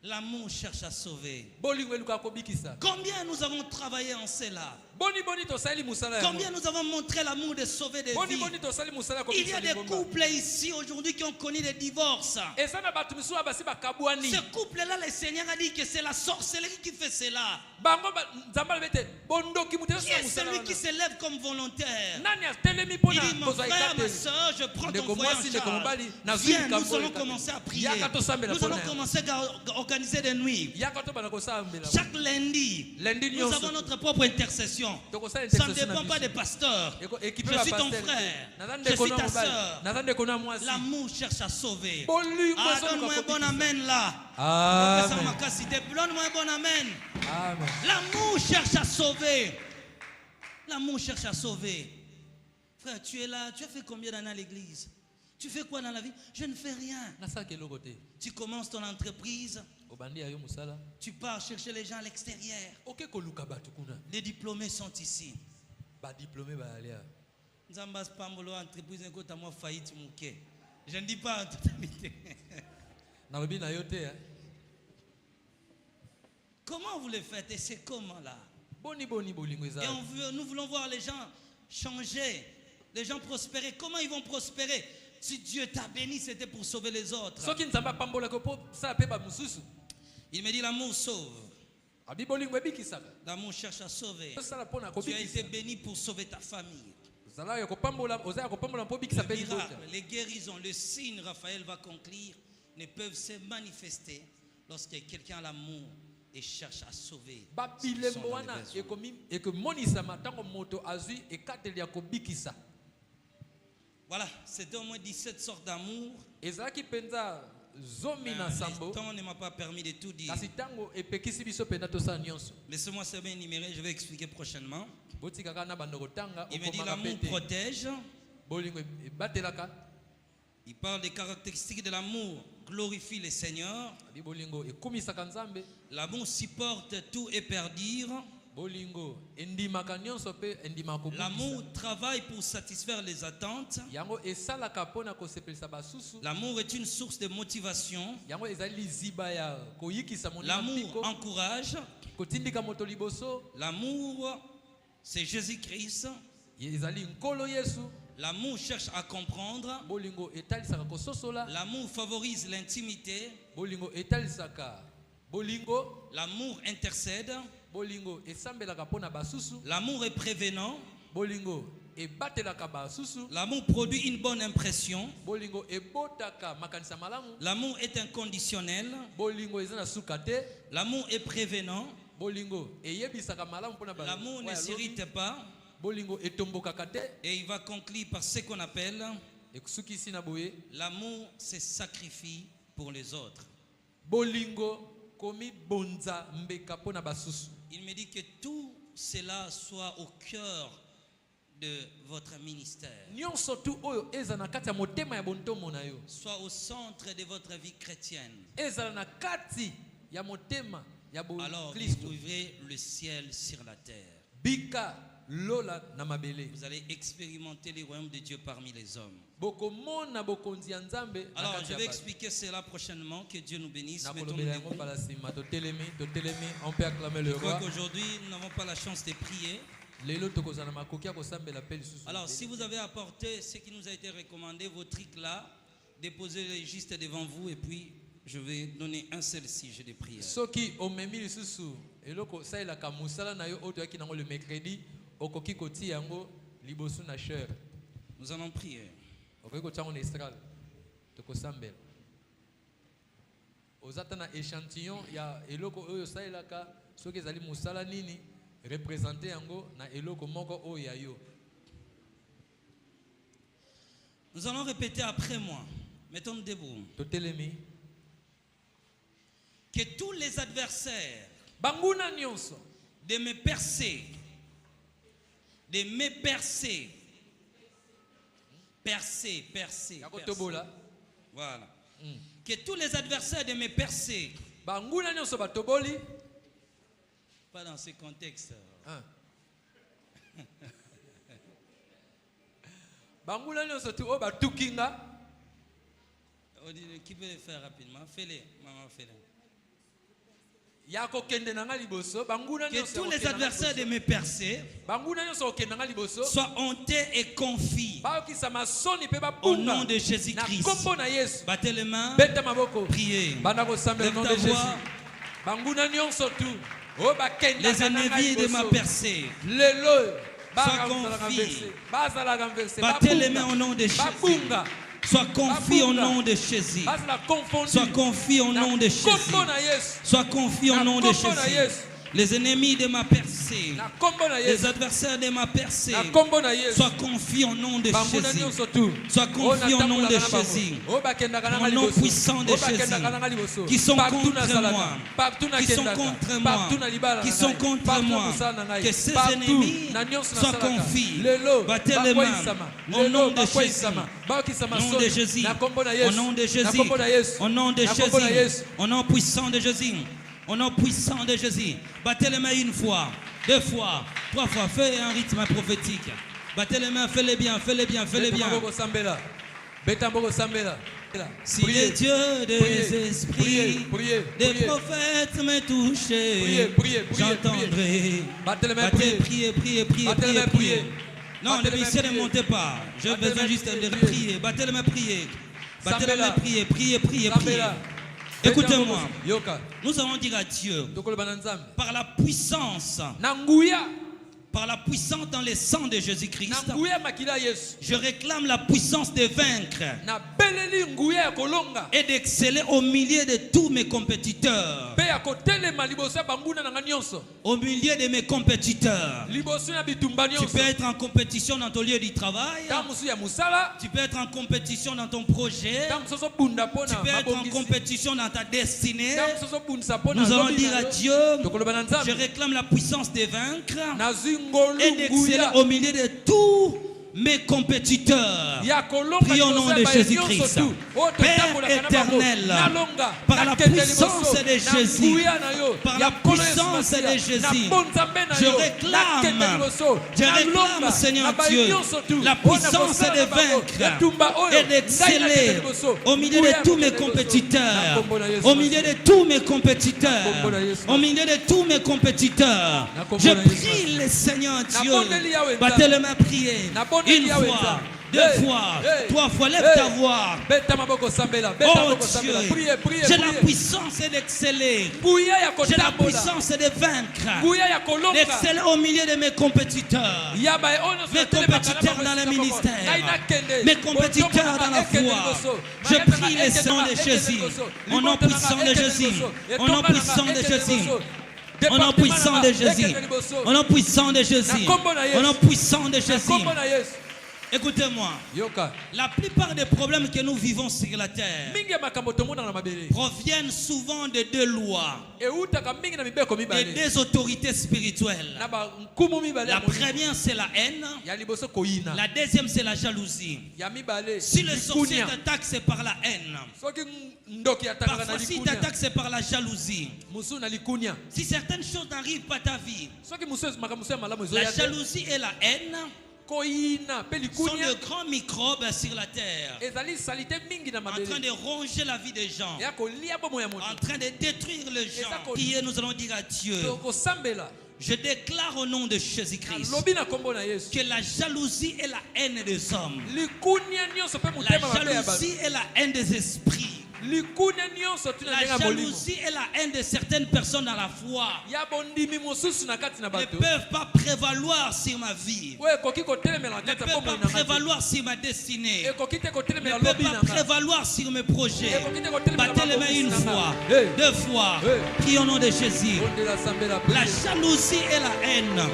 L'amour cherche à sauver. Bolingo luka ko bikisa. Combien nous avons travaillé en cela? Boni to sali musala. Combien nous avons montré l'amour de sauver des vies? To sali musala ko. Il y a des couples ici aujourd'hui qui ont connu des divorces. Et ça na batu misu abasi bakabwani. Ce couple-là, le Seigneur a dit que c'est la sorcellerie qui fait cela. Bango nzamba bete bondo ki mutela Qui est celui qui se lève comme volontaire? Nani atelemi pona Il dit, mon frère, ma soeur, je prends ton foyer en charge. Viens, nous allons commencer à prier. Nous allons commencer à organiser des nuits. Chaque lundi, nous avons notre propre intercession. Ça ne dépend pas des pasteurs. Je suis ton frère. Je suis ta soeur. L'amour cherche à sauver. Ah, donne-moi un bon amen là. Donne-moi un bon amen. L'amour cherche à sauver. L'amour cherche à sauver. Frère, tu es là. Tu as fait combien d'années à l'église? Tu fais quoi dans la vie? Je ne fais rien. Tu commences ton entreprise. Tu pars chercher les gens à l'extérieur. Les diplômés sont ici. Je ne dis pas en totalité. Comment vous le faites et c'est comment là? Et nous voulons voir les gens changer, les gens prospérer. Comment ils vont prospérer? Si Dieu t'a béni, c'était pour sauver les autres. Il me dit l'amour sauve. L'amour cherche à sauver. Tu as été béni pour sauver ta famille. Le miracle, les guérisons, le signe, Raphaël va conclure, ne peuvent se manifester lorsque quelqu'un a l'amour et cherche à sauver. Voilà, c'était au moins 17 sortes d'amour. Le temps ne m'a pas permis de tout dire. Laissez-moi ça bien énumérer, je vais expliquer prochainement. Il me dit l'amour protège. Il parle des caractéristiques de l'amour. Glorifie le Seigneur. L'amour supporte tout et perdure. L'amour travaille pour satisfaire les attentes. L'amour est une source de motivation. L'amour encourage. L'amour, c'est Jésus-Christ. L'amour cherche à comprendre. L'amour favorise l'intimité. L'amour intercède. L'amour est prévenant. L'amour produit une bonne impression. L'amour est inconditionnel. L'amour est prévenant. L'amour ne s'irrite pas. Et il va conclure par ce qu'on appelle l'amour se sacrifie pour les autres. Il me dit que tout cela soit au cœur de votre ministère. Soit au centre de votre vie chrétienne. Alors vous ouvrez le ciel sur la terre. Vous allez expérimenter le royaume de Dieu parmi les hommes. Alors je vais expliquer cela prochainement. Que Dieu nous bénisse. Je crois qu'aujourd'hui nous n'avons pas la chance de prier. Alors si vous avez apporté ce qui nous a été recommandé, vos trucs là, déposez-les juste devant vous et puis je vais donner un seul sujet de prière. Nous allons prier. Ozatana échantillon ya eloko oyo saelaka soki ezali musala nini représenter yango na eloko moko oyo ya yo. Nous allons répéter après moi. Mettons-nous debout. Que tous les adversaires banguna nyonso de me percer, de me percer, percer, percer, ya percer. kotobola Voilà. Que tous les adversaires de me percer, banguna nyonso batoboli pas dans ce contexte. Hein. banguna nyonso tu o batukinga Qui peut le faire rapidement? Fais-le, maman, fais-le. ya kokende nanga liboso banguna Que nyonso tous les adversaires de me percer banguna nyonso okende nanga liboso soient hontés et confis bayokisa masoni mpe au nom bapunga de na Jésus-Christ. kombo na Yesu. Battez les mains, Beta maboko priez. banda kosambela Lève nom ta de Jésus. voix. Banguna nyonso tu o bakenda Les ennemis de ma percée lelo Sois confis. bazalaka verse battez les mains au nom de Jésus. babunga Sois confis au nom de Jésus. bazala confondu Sois confis au nom de Jésus. kombo na Yesu. Sois confis au Na nom de kombo na Jésus. Yesu. Les ennemis de ma percée, na kombo na les Yesu. adversaires de ma percée, na kombo na Yesu. sois confis au nom de banguna Jésus. nyonso tu Sois confiés au nom de Onatambolaka na Jésus. bango. O bakendaka nanga Au nom liboso. puissant de O bakendaka Jésus. nanga liboso. Qui sont Partout contre nazalaka. moi. Partout Qui sont nakendaka. contre moi. Partout na libala Qui na sont ngai. contre Partout moi. mosala na ngai. Que ces Partout ennemis na nyonso soient nasalaka. confis. Lelo Battez les mains. bakweyisama. Au Lelo nom de bakweyisama. Bakisa Au nom masoni. de Jésus. Na kombo na Au Yesu. nom de Na Jésus. kombo na Yesu. Au nom de Na kombo na Jésus. Yesu. Au nom puissant de Jésus. Au nom puissant de Jésus. Battez les mains une fois, deux fois, trois fois. Fais un rythme prophétique. Battez les mains, fais-les bien, fais-les bien, fais-les bien. Beta maboko sambela. Beta maboko sambela. Si le Dieu des esprits, des prophètes me touchaient, j'entendrai. Battez les mains, Battez, priez. priez. Battez les mains, priez. Non, Battez le les messieurs mains, ne priez. montez pas. J'ai Battez les besoin mains, juste de priez. prier. Battez les mains, priez. Battez les mains, Sambela. priez, priez. Sambela. Écoutez-moi. Yoka. Nous allons dire à Dieu, Tokoloba na Nzambe. par la puissance, Na nguya. par la puissance dans le sang de Jésus-Christ, Na nguya makila Yesu. je réclame la puissance de vaincre Na beleli nguya ya kolonga. et d'exceller au milieu de tous mes compétiteurs. Pe ya kotelema liboso ya banguna na nga nyonso. Au milieu de mes compétiteurs. Liboso na bitumba Tu nyonso. peux être en compétition dans ton lieu du travail. Ta musu ya musala. Tu peux être en compétition dans ton projet. Ta musu bunda Tu pona peux être en mabongisi. compétition dans ta destinée. Ta musu bundisa pona Nous allons lobi dire na à yo. Dieu, Tokoloba na je Nzambe. réclame la puissance de vaincre Nazwi ngolu et d'exceller nguya. au milieu de tous mes compétiteurs. Ya kolonga Prions au liboso nom ya de baye Jésus-Christ. nyonso tu. Oyo Père totambolaka na bango. éternel, Nalonga. par la Nakende puissance liboso. de Na Jésus, nguya na yo. par Ya la kolo Yesu puissance Masiya. de Jésus, Na bonzambe na je yo. réclame, Nakende liboso. je Nalonga. réclame, Seigneur Na baye Dieu, nyonso tu. la Oyo puissance nakosala de na bango. vaincre Ya tumba oyo. et d'exceller Ngai nakende liboso. au milieu Nguya de tous mes nakende liboso. Na compétiteurs, kombo na Yesu au milieu de tous mes compétiteurs, kombo na Yesu. au milieu de tous mes compétiteurs. Na kombo Je na Yesu. prie le Seigneur Dieu, bondeli yawe battez nzambe. les mains, priez, Na bondeli une yawe fois, nzambe. deux Hey, fois, hey, trois fois, lève hey. ta voix. Beta maboko sambela. Beta Oh maboko Dieu, sambela. Priez. j'ai la puissance d'exceller. Nguya ya J'ai la kotambola. puissance de vaincre, Nguya ya kolonga. d'exceller au milieu de mes compétiteurs. Ya ba ono Mes compétiteurs dans le ministère, mes compétiteurs dans la foi. Je prie le sang de Jésus, au nom puissant de Jésus, au nom puissant de Jésus, au nom puissant de Jésus, au nom puissant de Jésus, au nom puissant de Jésus. Écoutez-moi, Yoka. la plupart des problèmes que nous vivons sur la terre Mingi ya makambo tomona na mabele. proviennent souvent de deux lois, Eutaka mingi na mibeko de mibale. deux autorités spirituelles. Na ba nkumu mibale. La ya molimo. première, c'est la haine. Ya liboso koyina. La deuxième, c'est la jalousie. Ya mibale. Si le sorcier likunya. t'attaque, c'est par la haine. Soki ndoki ataka na Parfois, si likunya. t'attaque, c'est par la jalousie. Musu na likunya. Si certaines choses n'arrivent pas à ta vie, Soki musu makamusu ya malamu la ezoya te. jalousie et la haine Koyina pe sont likunya. de grands microbes sur la terre, Ezali salite mingi na en train mabele. de ronger la vie des gens, Ya kolia bomo ya en moto. train de détruire les gens. Priez, nous allons dire à Dieu, Toko sambela. je déclare au nom de Jésus-Christ Lobi na kombo na Yesu. que la jalousie et la haine des hommes, Likunya nyonso pe la mutema mabe ya bato. jalousie et la haine des esprits, Likunya nyonso tu na la ndenga molimo. jalousie et la haine de certaines personnes dans la foi Ya bondimi mosusu na kati na ne bato. peuvent pas prévaloir sur ma vie, Oyo ekoki kotelemela na ne kati ya peuvent kombo pas na ngai. prévaloir sur ma destinée, Ekoki te ne kotelemela peuvent lobi pas na ngai. prévaloir sur mes projets. Ekoki te kotelemela Battez les mains mabongisi une na fois, ngai. Hey. deux fois, Hey. priez au nom de Jésus. Ondela sambela La priye. jalousie et la haine.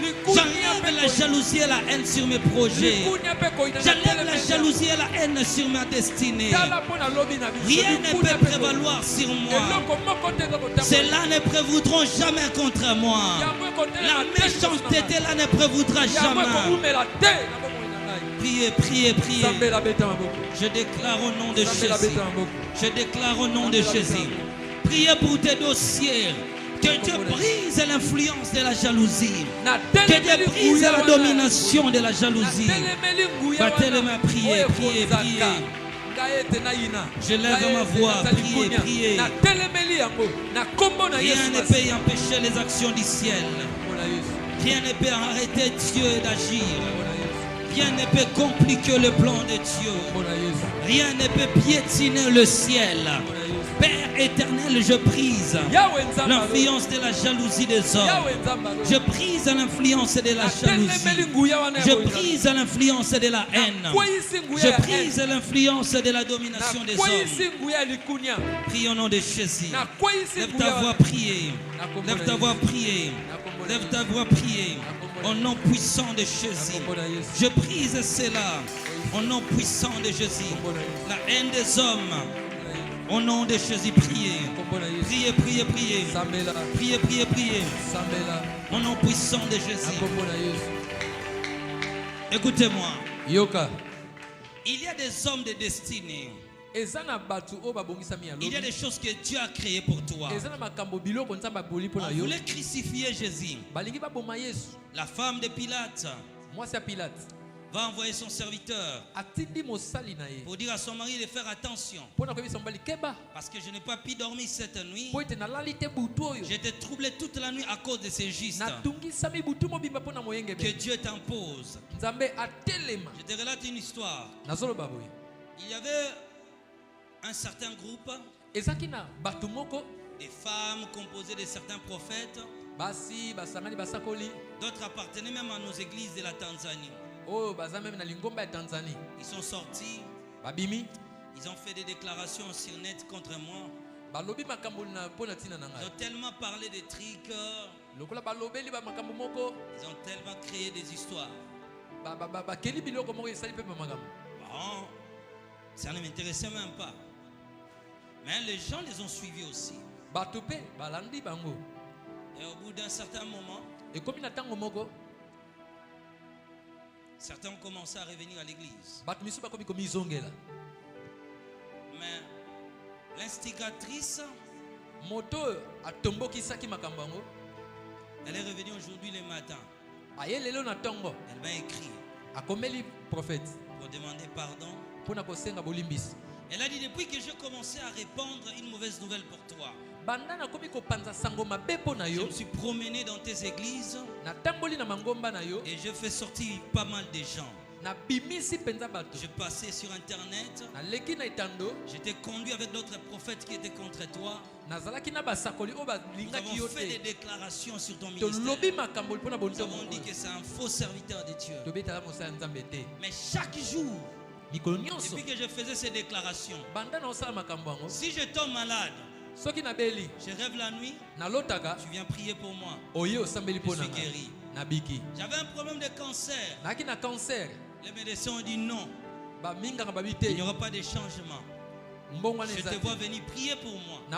Likunya J'enlève la jalousie et la haine sur mes projets. J'enlève la jalousie et la haine sur ma destinée. Rien ne peut prévaloir sur moi. Ceux-là ne prévaudront jamais contre moi. La méchanceté là ne prévaudra jamais. Priez, priez, priez. Je déclare au nom de Jésus. Je déclare au nom de Jésus. Priez pour tes dossiers. Que Dieu brise l'influence de la jalousie. Que Dieu brise la domination de la jalousie. Battez les mains, priez, priez, priez. Je lève ma voix, priez, priez. Rien ne peut empêcher les actions du ciel. Rien ne peut arrêter Dieu d'agir. Rien ne peut compliquer le plan de Dieu. Rien ne peut piétiner le ciel. Père éternel, je brise l'influence de la jalousie des hommes. Je brise l'influence de la jalousie. Je brise l'influence de la haine. Je brise l'influence de la domination des hommes. Prie au nom de Jésus. Lève ta voix, prier. Lève ta voix, prier. Lève ta voix, prier. Au nom puissant de Jésus. Je brise cela. Au nom puissant de Jésus. La haine des hommes. Au nom de Jésus, priez. Priez, priez, priez. Priez, priez, priez. Au nom puissant de Jésus. Écoutez-moi. Il y a des hommes de destinée. Il y a des choses que Dieu a créées pour toi. On voulait crucifier Jésus. La femme de Pilate va envoyer son serviteur pour dire à son mari de faire attention. Parce que je n'ai pas pu dormir cette nuit. J'étais troublé toute la nuit à cause de ces gestes que Dieu t'impose. Je te relate une histoire. Il y avait un certain groupe des femmes composées de certains prophètes. D'autres appartenaient même à nos églises de la Tanzanie. Ils sont sortis. Ils ont fait des déclarations sur net contre moi. Ils ont tellement parlé de trucs. Ils ont tellement créé des histoires. Bon, ça ne m'intéressait même pas. Mais les gens les ont suivis aussi. Et au bout d'un certain moment, certains ont commencé à revenir à l'église. Mais l'instigatrice, elle est revenue aujourd'hui le matin. Elle m'a écrit pour demander pardon. Elle a dit depuis que j'ai commencé à répandre une mauvaise nouvelle pour toi, je me suis promené dans tes églises et je fais sortir pas mal de gens. Je passais sur internet. Je t'ai conduit avec d'autres prophètes qui étaient contre toi. Nous avons fait des déclarations sur ton ministère. Nous avons dit que c'est un faux serviteur de Dieu. Mais chaque jour, depuis que je faisais ces déclarations, si je tombe malade, je rêve la nuit, tu viens prier pour moi. Je suis guéri. J'avais un problème de cancer. Les médecins ont dit non. Il n'y aura pas de changement. Je te vois venir prier pour moi. Et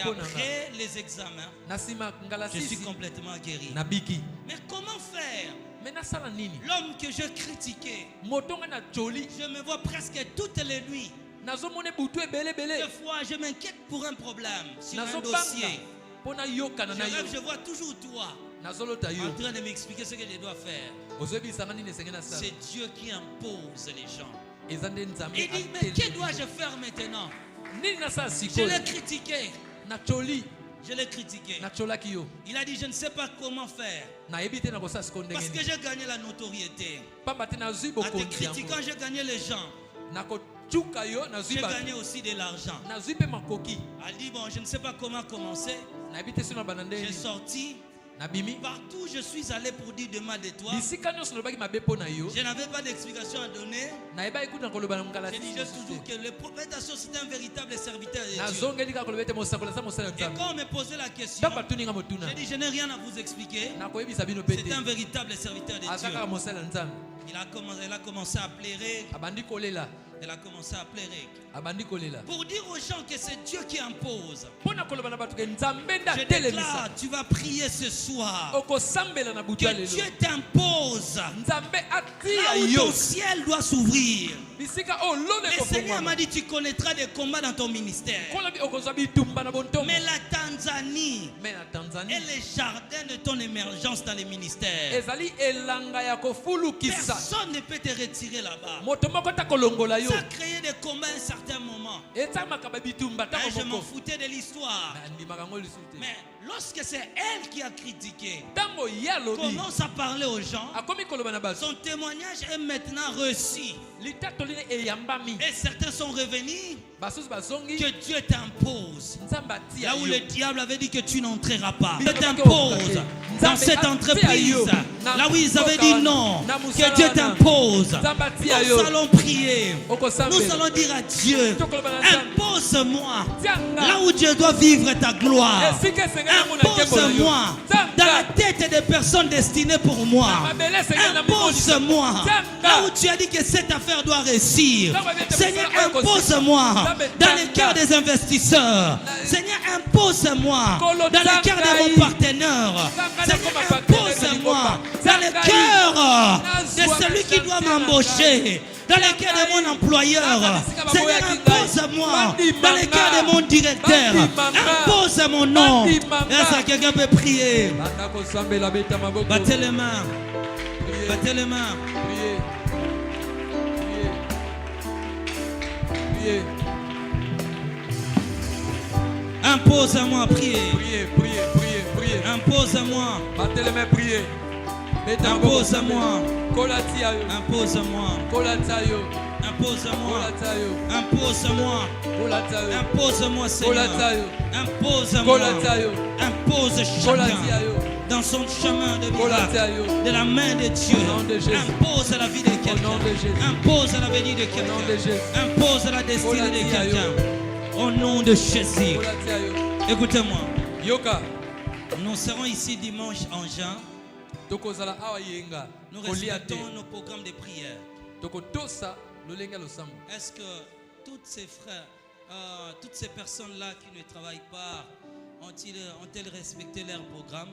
après les examens, je suis complètement guéri. Mais comment faire? L'homme que je critiquais, je me vois presque toutes les nuits. Des fois, je m'inquiète pour un problème sur un dossier. Je vois toujours toi en train de m'expliquer ce que je dois faire. C'est Dieu qui impose les gens. Il dit, mais que dois-je faire maintenant? Je l'ai critiqué. Je l'ai critiqué. Il a dit, je ne sais pas comment faire. Parce que j'ai gagné la notoriété. En te critiquant, j'ai gagné les gens. J'ai gagné aussi de l'argent. Elle dit, bon, je ne sais pas comment commencer. J'ai sorti nabimi Partout où je suis allé pour dire de mal de toi, bisika nyonso nalobaki mabe mpo na yo je n'avais pas d'explication à donner. nayebaki kuta koloba na Je mongalasi disais toujours que le prophète Assur c'était un véritable serviteur de Dieu. nazongeli kaka koloba ete mosakola aza mosala Et nzambe quand on me posait la question, ntango batuninga motuna j'ai dit je n'ai rien à vous expliquer. nakoyebisa bino mpe C'est te un véritable serviteur de aza kaka Dieu. mosala nzambe Elle a commencé à pleurer. abandi kolela Elle a commencé à pleurer. abandi kolela Pour dire aux gens que c'est Dieu qui impose. mpo na koloba na bato ke nzambe nde Je atelemisa déclare, tu vas prier ce soir. okosambela na butu ya Que lelo Dieu t'impose. nzambe Là atia où yo ton ciel doit s'ouvrir. bisika oyo lolo Le Seigneur m'a ekofungwama dit tu connaîtras des combats dans ton ministère. kolobi okozwa bitumba na bontongo Mais la Tanzanie me na tanzanie est le jardin de ton émergence dans les ministères. ezali elanga ya kofulukisa Personne ne peut te retirer là-bas. moto moko ta kolongola yo Ça a créé des combats à un certain moment. etamaka babitumba Mais je ntango m'en moko foutais de l'histoire. andimaka yango lisusu te Mais lorsque c'est elle qui a critiqué, ntango ye alobi commence à parler aux gens, akomi koloba na bato son témoignage est maintenant reçu. litato lini eyambami Et certains sont revenus basusu bazongi que Dieu t'impose. nzambe atia Là où yo le diable avait dit que tu n'entreras pas. Dieu Dieu t'impose dans cette entreprise. Là où ils avaient dit non, que Dieu t'impose. Nous allons prier. Nous allons dire à Dieu, impose-moi là où Dieu doit vivre ta gloire. Impose-moi dans la tête des personnes destinées pour moi. Impose-moi là où tu as dit que cette affaire doit réussir. Seigneur, impose-moi dans le cœur des investisseurs. Seigneur, impose-moi dans le cœur de mon partenaire. Seigneur, impose-moi dans le cœur de celui qui doit m'embaucher. Dans le cœur de mon employeur. Seigneur, impose-moi dans le cœur de mon directeur. Impose mon nom. Est-ce que quelqu'un peut prier? Battez les mains. Battez les mains. Impose-moi, priez. Priez. Impose-moi. Battez les mains, priez. Impose-moi. Impose-moi. Impose-moi. Impose-moi. Impose-moi. Impose-moi, Seigneur. Impose-moi. Impose chacun dans son chemin de vie, de la main de Dieu. Impose la vie de quelqu'un. Impose la vie de quelqu'un. Impose la destinée de quelqu'un. Au nom de Jésus. Écoutez-moi. Nous serons ici dimanche en juin. Nous respectons nos programmes de prière. Est-ce que toutes ces frères, toutes ces personnes-là qui ne travaillent pas, ont-elles respecté leur programme?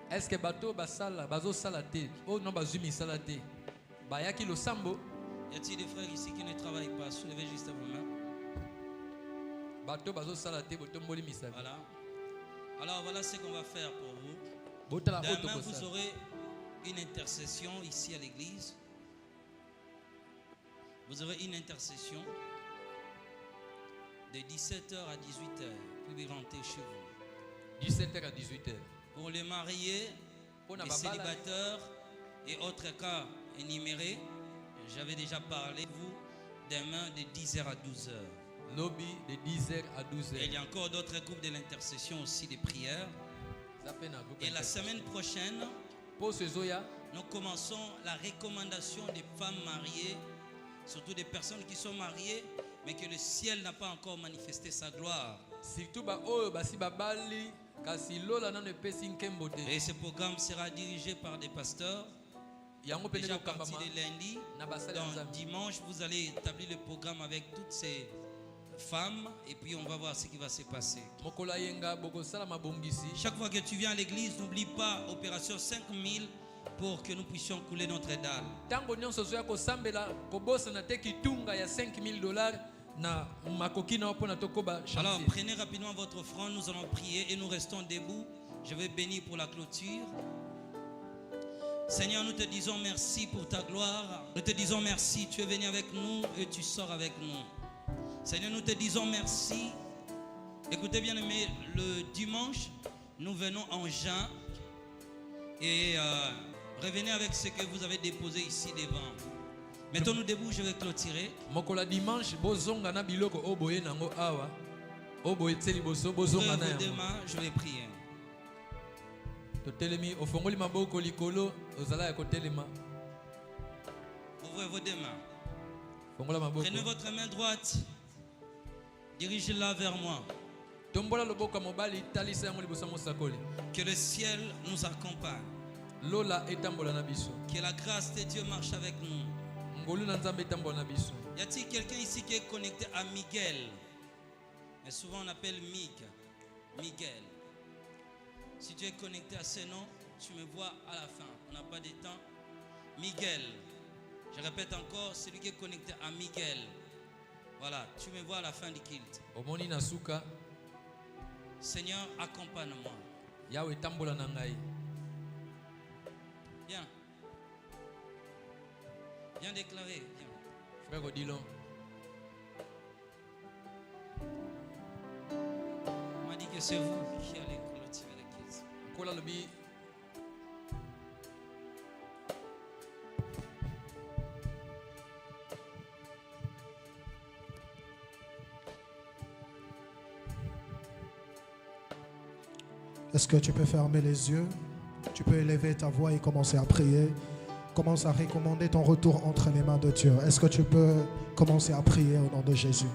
Est-ce que bato basala bazo salate oh non bazumi salate bayaki lo sambo? Y a-t-il des frères ici qui ne travaillent pas? Soulevez juste vos mains. Bato bazo salate botomboli misabi. Voilà. Alors voilà ce qu'on va faire pour vous. Demain vous aurez une intercession ici à l'église. Vous aurez une intercession de 17h à 18h. Puis vous rentrez chez vous. 17h à 18h. Pour les mariés, les célibataires et autres cas énumérés, j'avais déjà parlé de vous demain de 10h à 12h. Lobby de 10h à 12h. Et il y a encore d'autres groupes de l'intercession aussi, des prières. Et la semaine prochaine, nous commençons la recommandation des femmes mariées, surtout des personnes qui sont mariées, mais que le ciel n'a pas encore manifesté sa gloire. Et ce programme sera dirigé par des pasteurs. Déjà à partir de lundi, donc dimanche, vous allez établir le programme avec toutes ces femmes et puis on va voir ce qui va se passer. Chaque fois que tu viens à l'église, n'oublie pas opération 5000 pour que nous puissions couler notre dalle. Alors prenez rapidement votre offrande, nous allons prier et nous restons debout. Je vais bénir pour la clôture. Seigneur, nous te disons merci pour ta gloire. Nous te disons merci, tu es venu avec nous et tu sors avec nous. Seigneur, nous te disons merci. Écoutez bien aimé, le dimanche, nous venons en juin et revenez avec ce que vous avez déposé ici devant. Mettons-nous debout, je vais clôturer. Mokola dimanche, bozonga na biloko oboye nango awa. Oboye tseli boso bozonga na demain, je vais prier. totelemi ofongoli maboko likolo ozala ya kotelema. Ouvrez vos deux mains. Fongola maboko. Prenez votre main droite. Dirigez-la vers moi. Tombola loboko mobali talisa yango liboso mosakoli. Que le ciel nous accompagne. Lola etambola na biso. Que la grâce de Dieu marche avec nous. Ngolu na nzambe etambola na biso. Y a-t-il quelqu'un ici qui est connecté à Miguel? Mais souvent on appelle Miguel. Si tu es connecté à ce nom, tu me vois à la fin. On n'a pas de temps. Miguel. Je répète encore, celui qui est connecté à Miguel. Voilà, tu me vois à la fin du culte. Omoni na suka. Seigneur, accompagne-moi. Yahweh tambola na ngai. Viens. Viens déclarer. Viens. Frère Odilon. On m'a dit que c'est vous qui allez clôturer l'église. Kola lobi. Est-ce que tu peux fermer les yeux? Tu peux élever ta voix et commencer à prier. Commence à recommander ton retour entre les mains de Dieu. Est-ce que tu peux commencer à prier au nom de Jésus?